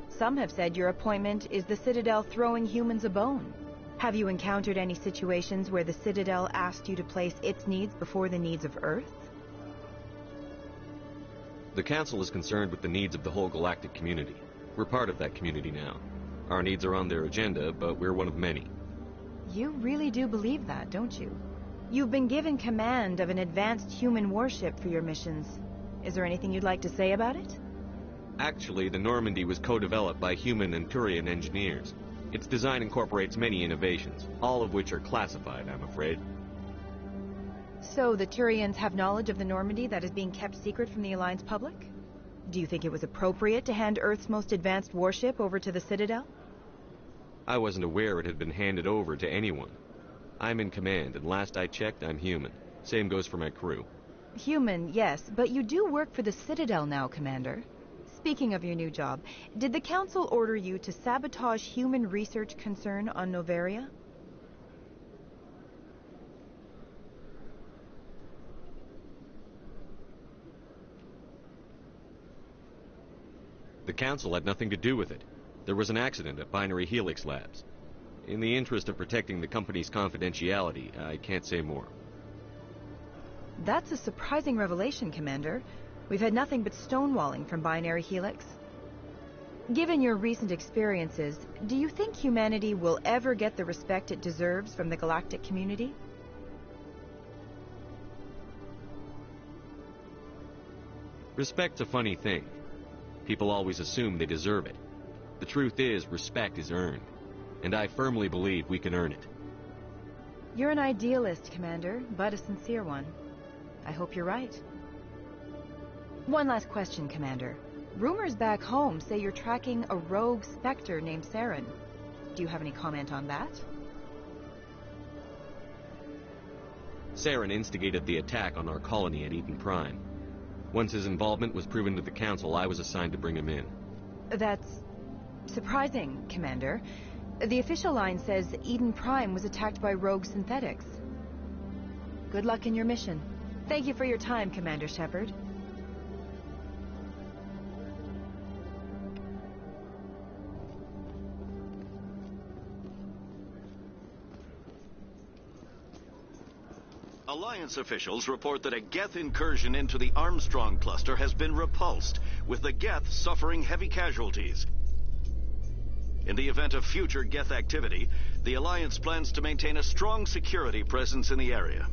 Some have said your appointment is the Citadel throwing humans a bone. Have you encountered any situations where the Citadel asked you to place its needs before the needs of Earth? The Council is concerned with the needs of the whole galactic community. We're part of that community now. Our needs are on their agenda, but we're one of many. You really do believe that, don't you? You've been given command of an advanced human warship for your missions. Is there anything you'd like to say about it? Actually, the Normandy was co-developed by human and Turian engineers. Its design incorporates many innovations, all of which are classified, I'm afraid. So the Turians have knowledge of the Normandy that is being kept secret from the Alliance public? Do you think it was appropriate to hand Earth's most advanced warship over to the Citadel? I wasn't aware it had been handed over to anyone. I'm in command, and last I checked, I'm human. Same goes for my crew. Human, yes, but you do work for the Citadel now, Commander. Speaking of your new job, did the Council order you to sabotage human research concern on Noveria? The Council had nothing to do with it. There was an accident at Binary Helix Labs. In the interest of protecting the company's confidentiality, I can't say more. That's a surprising revelation, Commander. We've had nothing but stonewalling from Binary Helix. Given your recent experiences, do you think humanity will ever get the respect it deserves from the galactic community? Respect's a funny thing. People always assume they deserve it. The truth is, respect is earned. And I firmly believe we can earn it. You're an idealist, Commander, but a sincere one. I hope you're right. One last question, Commander. Rumors back home say you're tracking a rogue Spectre named Saren. Do you have any comment on that? Saren instigated the attack on our colony at Eden Prime. Once his involvement was proven to the Council, I was assigned to bring him in. That's surprising, Commander. The official line says Eden Prime was attacked by rogue synthetics. Good luck in your mission. Thank you for your time, Commander Shepard. Alliance officials report that a Geth incursion into the Armstrong cluster has been repulsed, with the Geth suffering heavy casualties. In the event of future Geth activity, the Alliance plans to maintain a strong security presence in the area.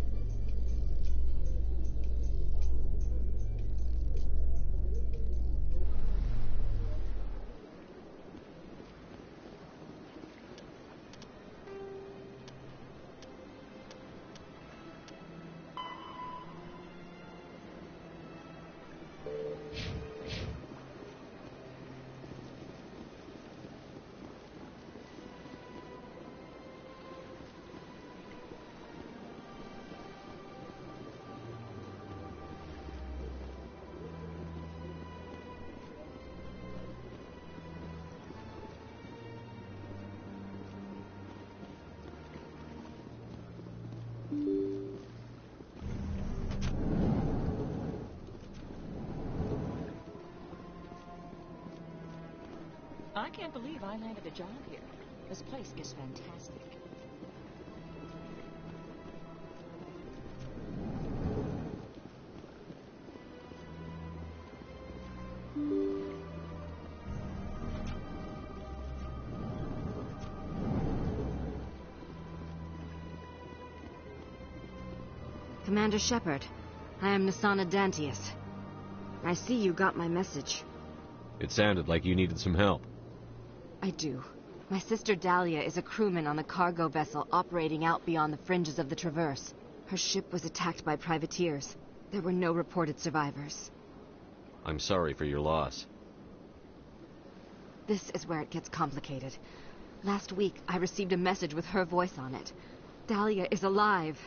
I can't believe I landed a job here. This place is fantastic. Commander Shepard, I am Nasana Dantius. I see you got my message. It sounded like you needed some help. I do. My sister Dahlia is a crewman on a cargo vessel operating out beyond the fringes of the Traverse. Her ship was attacked by privateers. There were no reported survivors. I'm sorry for your loss. This is where it gets complicated. Last week, I received a message with her voice on it. Dahlia is alive.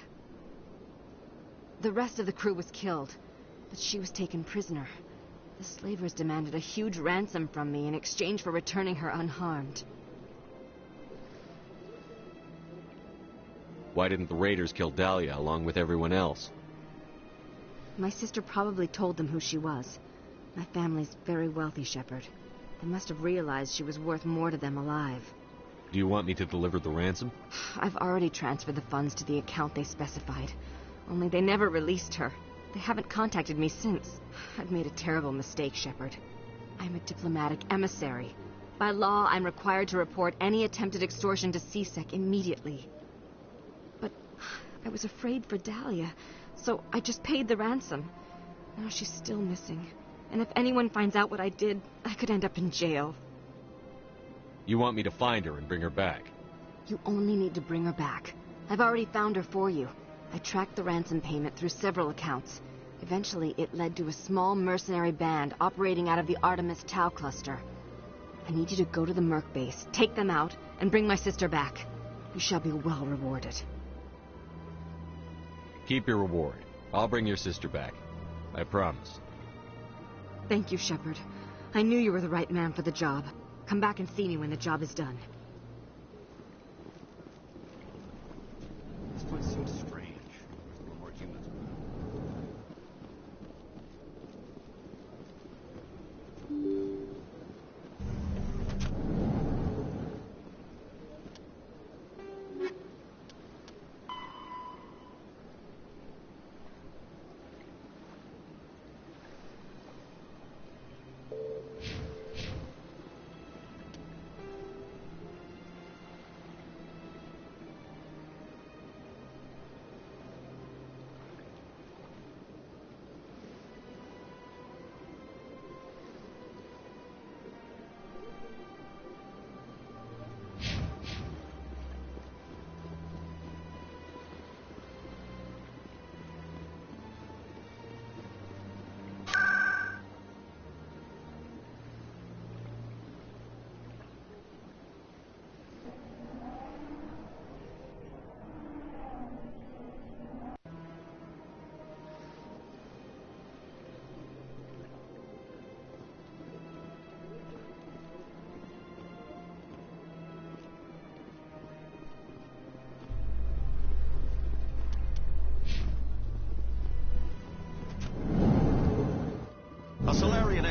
The rest of the crew was killed, but she was taken prisoner. The slavers demanded a huge ransom from me in exchange for returning her unharmed. Why didn't the raiders kill Dahlia along with everyone else? My sister probably told them who she was. My family's very wealthy, Shepard. They must have realized she was worth more to them alive. Do you want me to deliver the ransom? I've already transferred the funds to the account they specified. Only they never released her. They haven't contacted me since. I've made a terrible mistake, Shepard. I'm a diplomatic emissary. By law, I'm required to report any attempted extortion to CSEC immediately. But I was afraid for Dahlia, so I just paid the ransom. Now she's still missing. And if anyone finds out what I did, I could end up in jail. You want me to find her and bring her back? You only need to bring her back. I've already found her for you. I tracked the ransom payment through several accounts. Eventually, it led to a small mercenary band operating out of the Artemis Tau cluster. I need you to go to the Merc base, take them out, and bring my sister back. You shall be well rewarded. Keep your reward. I'll bring your sister back. I promise. Thank you, Shepard. I knew you were the right man for the job. Come back and see me when the job is done. This place seems strange. A little more humans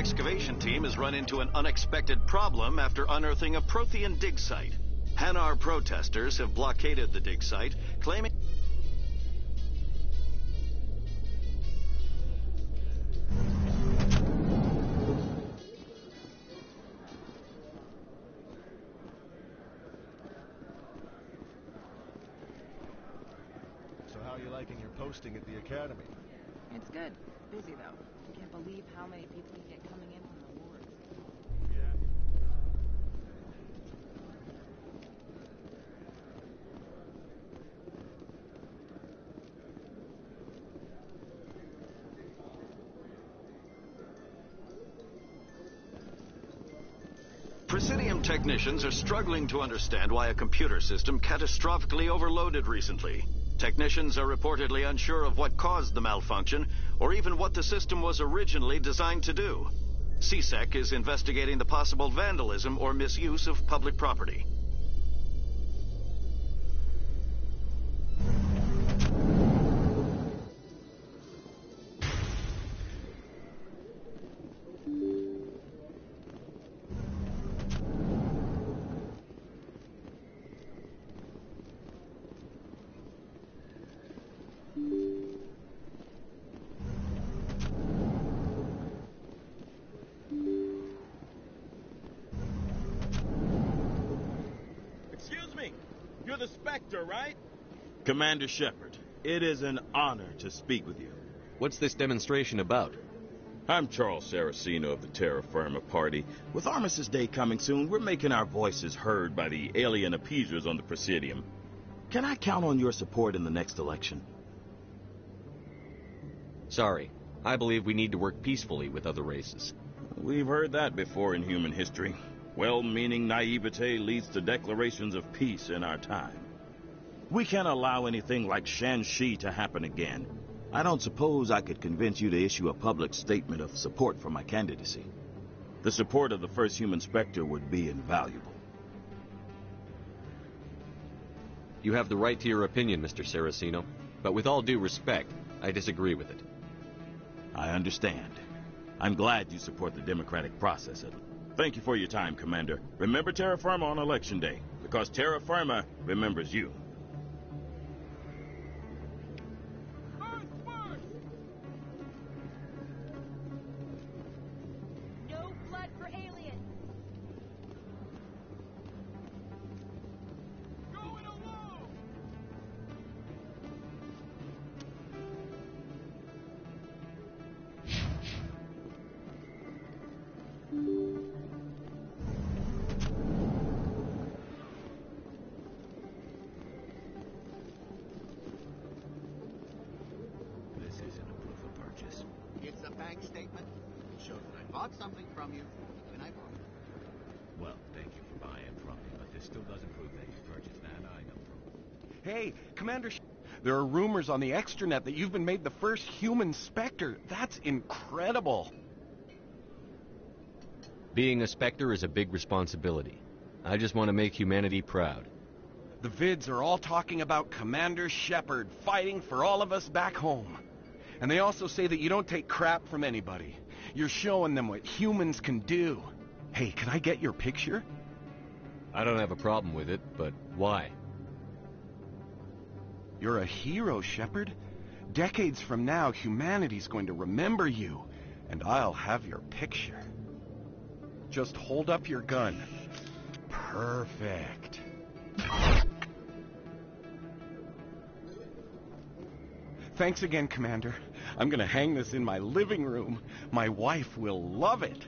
excavation team has run into an unexpected problem after unearthing a Prothean dig site. Hanar protesters have blockaded the dig site, claiming... So how are you liking your posting at the Academy? It's good. Busy, though. I can't believe how many people you get coming in from the wards. Presidium technicians are struggling to understand why a computer system catastrophically overloaded recently. Technicians are reportedly unsure of what caused the malfunction, or even what the system was originally designed to do. CSEC is investigating the possible vandalism or misuse of public property. You're the Spectre, right? Commander Shepard, it is an honor to speak with you. What's this demonstration about? I'm Charles Saraceno of the Terra Firma Party. With Armistice Day coming soon, we're making our voices heard by the alien appeasers on the Presidium. Can I count on your support in the next election? Sorry. I believe we need to work peacefully with other races. We've heard that before in human history. Well-meaning naivete leads to declarations of peace in our time. We can't allow anything like Shanxi to happen again. I don't suppose I could convince you to issue a public statement of support for my candidacy. The support of the first human Spectre would be invaluable. You have the right to your opinion, Mr. Saraceno, but with all due respect, I disagree with it. I understand. I'm glad you support the democratic process. Thank you for your time, Commander. Remember Terra Firma on Election Day, because Terra Firma remembers you. No blood for aliens. This isn't a proof of purchase. It's a bank statement. It shows that I bought something from you when I bought it. Well, thank you for buying from me, but this still doesn't prove that you purchased that item. Hey, Commander, there are rumors on the extranet that you've been made the first human Spectre. That's incredible. Being a Spectre is a big responsibility. I just want to make humanity proud. The vids are all talking about Commander Shepard fighting for all of us back home. And they also say that you don't take crap from anybody. You're showing them what humans can do. Hey, can I get your picture? I don't have a problem with it, but why? You're a hero, Shepard. Decades from now, humanity's going to remember you, and I'll have your picture. Just hold up your gun. Perfect. Thanks again, Commander. I'm gonna hang this in my living room. My wife will love it.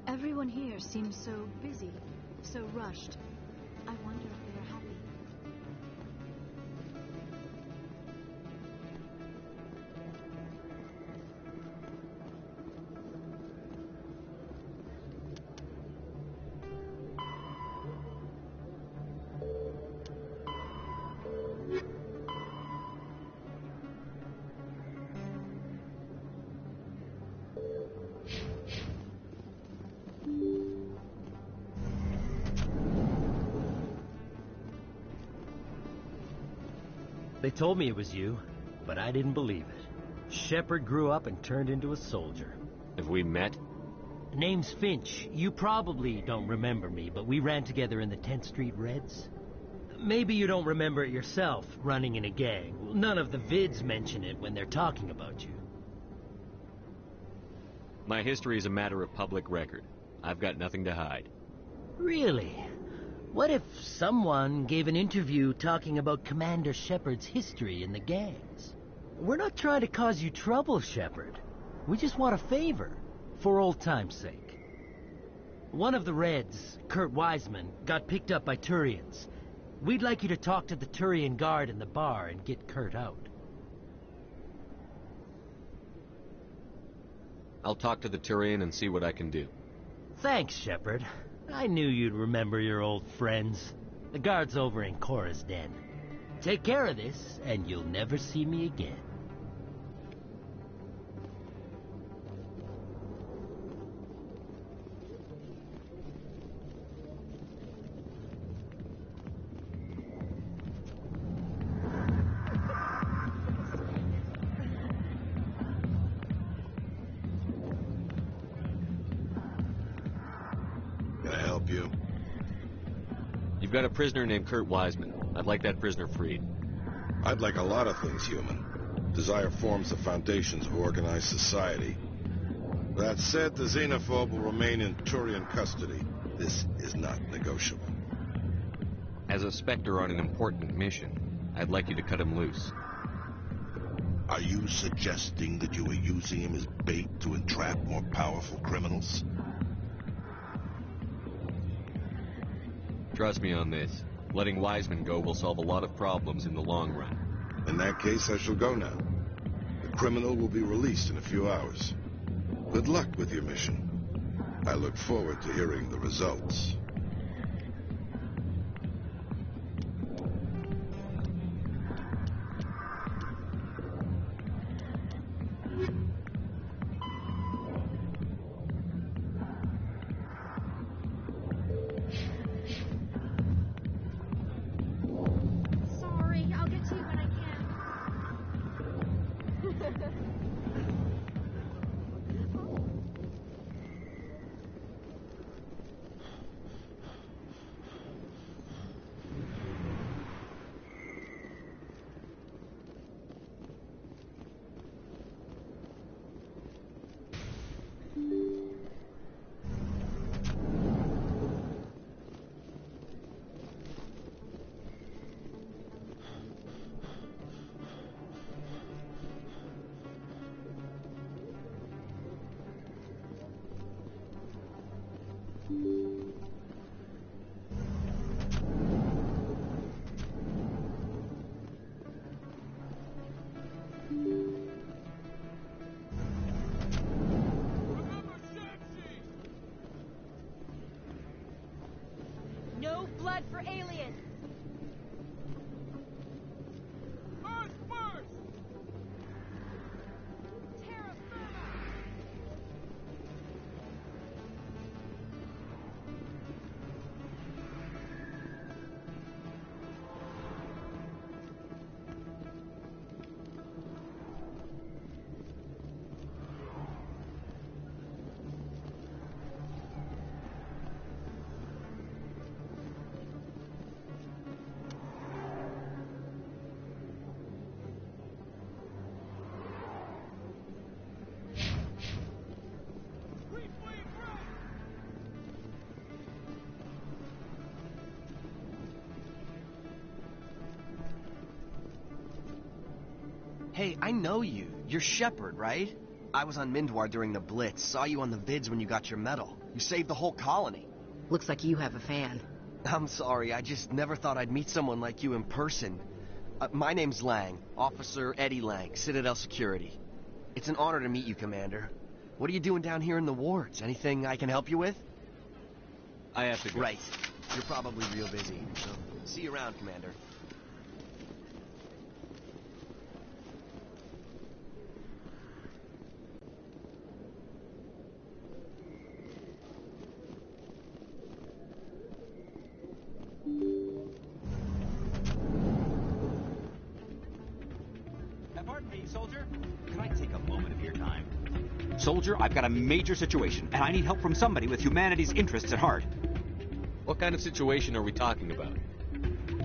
Everyone here seems so busy, so rushed. I wonder if they're happy. They told me it was you, but I didn't believe it. Shepard grew up and turned into a soldier. Have we met? Name's Finch. You probably don't remember me, but we ran together in the 10th Street Reds. Maybe you don't remember it yourself, running in a gang. None of the vids mention it when they're talking about you. My history is a matter of public record. I've got nothing to hide. Really? What if someone gave an interview talking about Commander Shepard's history in the gangs? We're not trying to cause you trouble, Shepard. We just want a favor, for old time's sake. One of the Reds, Kurt Wiseman, got picked up by Turians. We'd like you to talk to the Turian guard in the bar and get Kurt out. I'll talk to the Turian and see what I can do. Thanks, Shepard. I knew you'd remember your old friends. The guard's over in Cora's den. Take care of this, and you'll never see me again. You've got a prisoner named Kurt Wiseman. I'd like that prisoner freed. I'd like a lot of things, human. Desire forms the foundations of organized society. That said, the xenophobe will remain in Turian custody. This is not negotiable. As a Spectre on an important mission, I'd like you to cut him loose. Are you suggesting that you were using him as bait to entrap more powerful criminals? Trust me on this. Letting Wiseman go will solve a lot of problems in the long run. In that case, I shall go now. The criminal will be released in a few hours. Good luck with your mission. I look forward to hearing the results. Sorry, I'll get to you when I can. No blood for aliens! Earth first! Terra firma! Hey, I know you. You're Shepard, right? I was on Mindwar during the Blitz. Saw you on the vids when you got your medal. You saved the whole colony. Looks like you have a fan. I'm sorry, I just never thought I'd meet someone like you in person. My name's Lang, Officer Eddie Lang, Citadel Security. It's an honor to meet you, Commander. What are you doing down here in the wards? Anything I can help you with? I have to go. Right. You're probably real busy, so see you around, Commander. Pardon me, soldier. Can I take a moment of your time? Soldier, I've got a major situation, and I need help from somebody with humanity's interests at heart. What kind of situation are we talking about?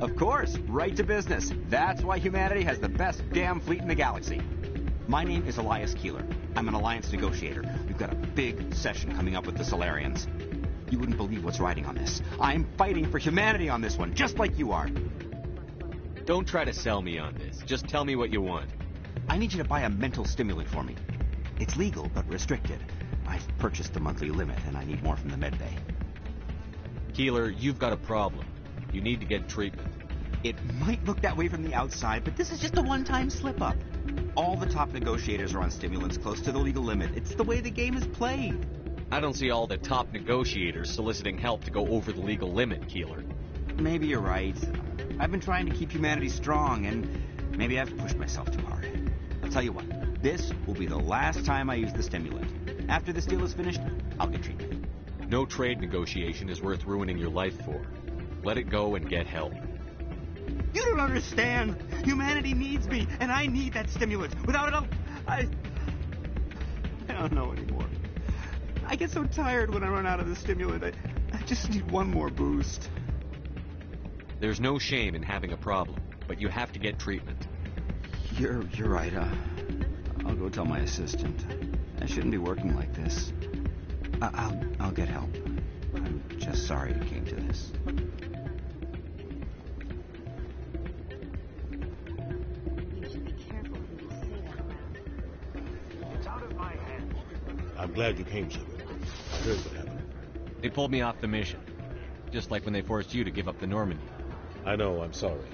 Of course, right to business. That's why humanity has the best damn fleet in the galaxy. My name is Elias Keeler. I'm an alliance negotiator. We've got a big session coming up with the Solarians. You wouldn't believe what's riding on this. I'm fighting for humanity on this one, just like you are. Don't try to sell me on this. Just tell me what you want. I need you to buy a mental stimulant for me. It's legal, but restricted. I've purchased the monthly limit, and I need more from the medbay. Keeler, you've got a problem. You need to get treatment. It might look that way from the outside, but this is just a one-time slip-up. All the top negotiators are on stimulants close to the legal limit. It's the way the game is played. I don't see all the top negotiators soliciting help to go over the legal limit, Keeler. Maybe you're right. I've been trying to keep humanity strong, and maybe I've pushed myself too hard. I'll tell you what, this will be the last time I use the stimulant. After this deal is finished, I'll get treatment. No trade negotiation is worth ruining your life for. Let it go and get help. You don't understand. Humanity needs me, and I need that stimulant. Without it, I don't know anymore. I get so tired when I run out of the stimulant. I just need one more boost. There's no shame in having a problem, but you have to get treatment. You're right. I'll go tell my assistant. I shouldn't be working like this. I'll get help. I'm just sorry it came to this. You should be careful who you say that I'm glad you came, Shepard. I heard what happened. They pulled me off the mission. Just like when they forced you to give up the Normandy. I know, I'm sorry.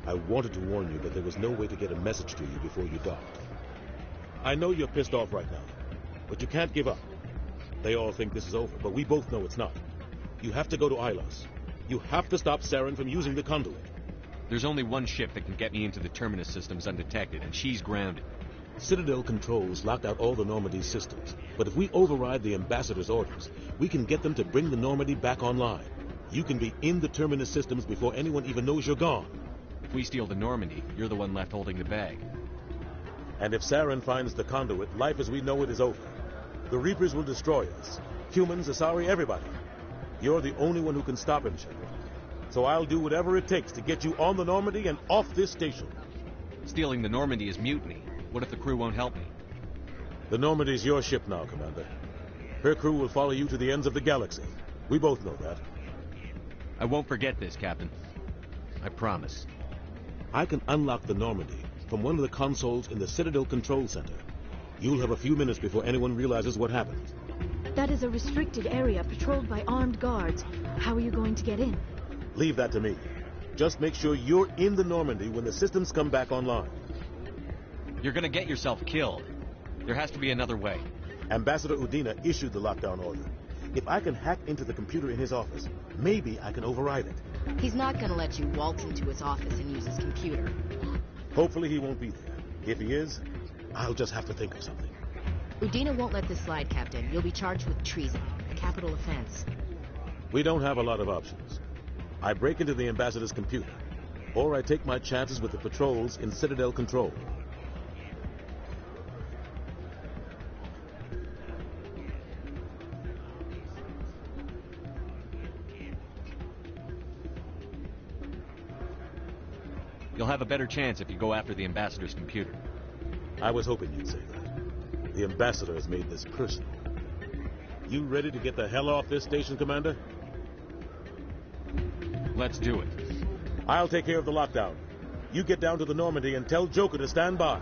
I wanted to warn you, but there was no way to get a message to you before you docked. I know you're pissed off right now, but you can't give up. They all think this is over, but we both know it's not. You have to go to Ilos. You have to stop Saren from using the conduit. There's only one ship that can get me into the Terminus systems undetected, and she's grounded. Citadel controls locked out all the Normandy's systems, but if we override the Ambassador's orders, we can get them to bring the Normandy back online. You can be in the Terminus systems before anyone even knows you're gone. If we steal the Normandy, you're the one left holding the bag. And if Saren finds the conduit, life as we know it is over. The Reapers will destroy us. Humans, Asari, everybody. You're the only one who can stop him, Shepard. So I'll do whatever it takes to get you on the Normandy and off this station. Stealing the Normandy is mutiny. What if the crew won't help me? The Normandy's your ship now, Commander. Her crew will follow you to the ends of the galaxy. We both know that. I won't forget this, Captain. I promise. I can unlock the Normandy from one of the consoles in the Citadel Control Center. You'll have a few minutes before anyone realizes what happened. That is a restricted area patrolled by armed guards. How are you going to get in? Leave that to me. Just make sure you're in the Normandy when the systems come back online. You're gonna get yourself killed. There has to be another way. Ambassador Udina issued the lockdown order. If I can hack into the computer in his office, maybe I can override it. He's not gonna let you waltz into his office and use his computer. Hopefully he won't be there. If he is, I'll just have to think of something. Udina won't let this slide, Captain. You'll be charged with treason, a capital offense. We don't have a lot of options. I break into the Ambassador's computer, or I take my chances with the patrols in Citadel Control. You'll have a better chance if you go after the Ambassador's computer. I was hoping you'd say that. The Ambassador has made this personal. You ready to get the hell off this station, Commander? Let's do it. I'll take care of the lockdown. You get down to the Normandy and tell Joker to stand by.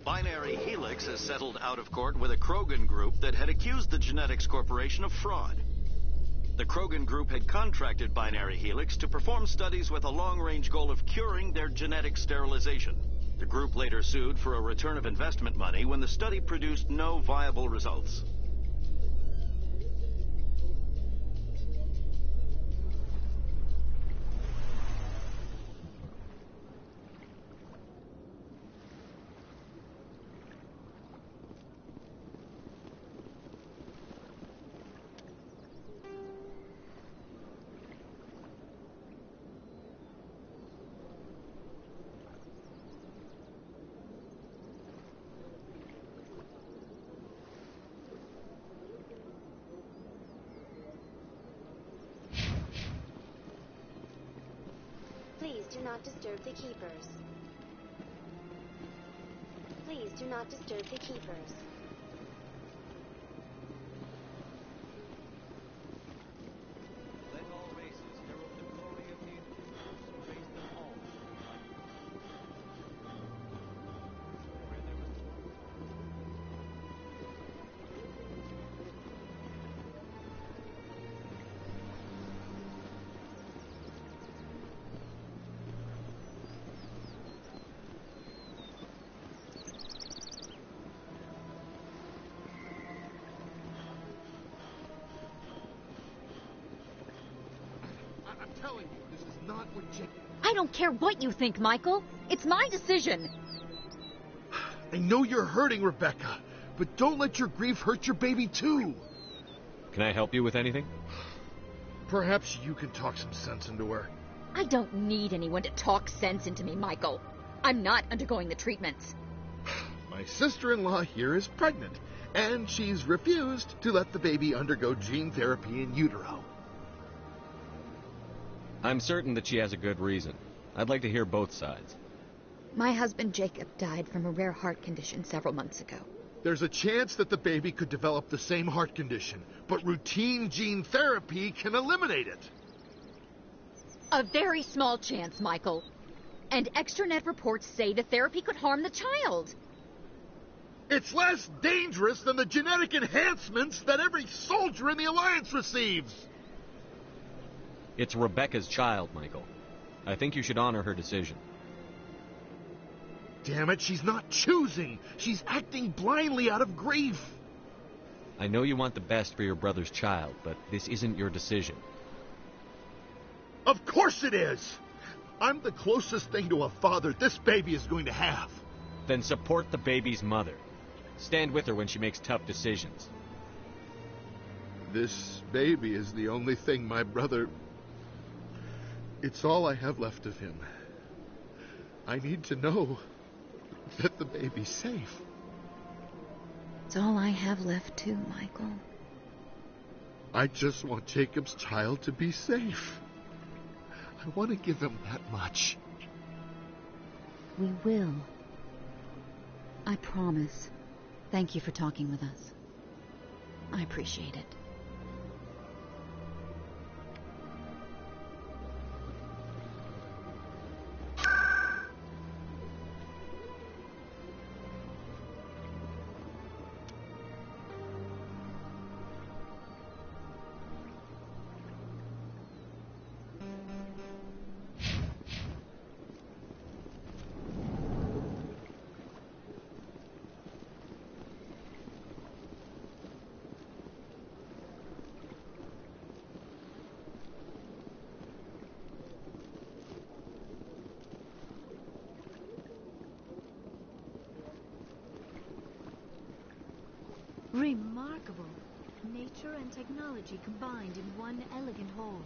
Binary Helix has settled out of court with a Krogan group that had accused the Genetics Corporation of fraud. The Krogan group had contracted Binary Helix to perform studies with a long-range goal of curing their genetic sterilization. The group later sued for a return of investment money when the study produced no viable results. not disturb the keepers. Please do not disturb the keepers. Let all races herald the glory of the universe and raise them all to light. Where there was I'm telling you, this is not what Jake... I don't care what you think, Michael. It's my decision. I know you're hurting, Rebecca, but don't let your grief hurt your baby, too. Can I help you with anything? Perhaps you can talk some sense into her. I don't need anyone to talk sense into me, Michael. I'm not undergoing the treatments. My sister-in-law here is pregnant, and she's refused to let the baby undergo gene therapy in utero. I'm certain that she has a good reason. I'd like to hear both sides. My husband Jacob died from a rare heart condition several months ago. There's a chance that the baby could develop the same heart condition, but routine gene therapy can eliminate it. A very small chance, Michael. And extranet reports say the therapy could harm the child. It's less dangerous than the genetic enhancements that every soldier in the Alliance receives. It's Rebecca's child, Michael. I think you should honor her decision. Damn it, she's not choosing. She's acting blindly out of grief. I know you want the best for your brother's child, but this isn't your decision. Of course it is! I'm the closest thing to a father this baby is going to have. Then support the baby's mother. Stand with her when she makes tough decisions. This baby is the only thing my brother... It's all I have left of him. I need to know that the baby's safe. It's all I have left too, Michael. I just want Jacob's child to be safe. I want to give him that much. We will. I promise. Thank you for talking with us. I appreciate it. Remarkable. Nature and technology combined in one elegant whole.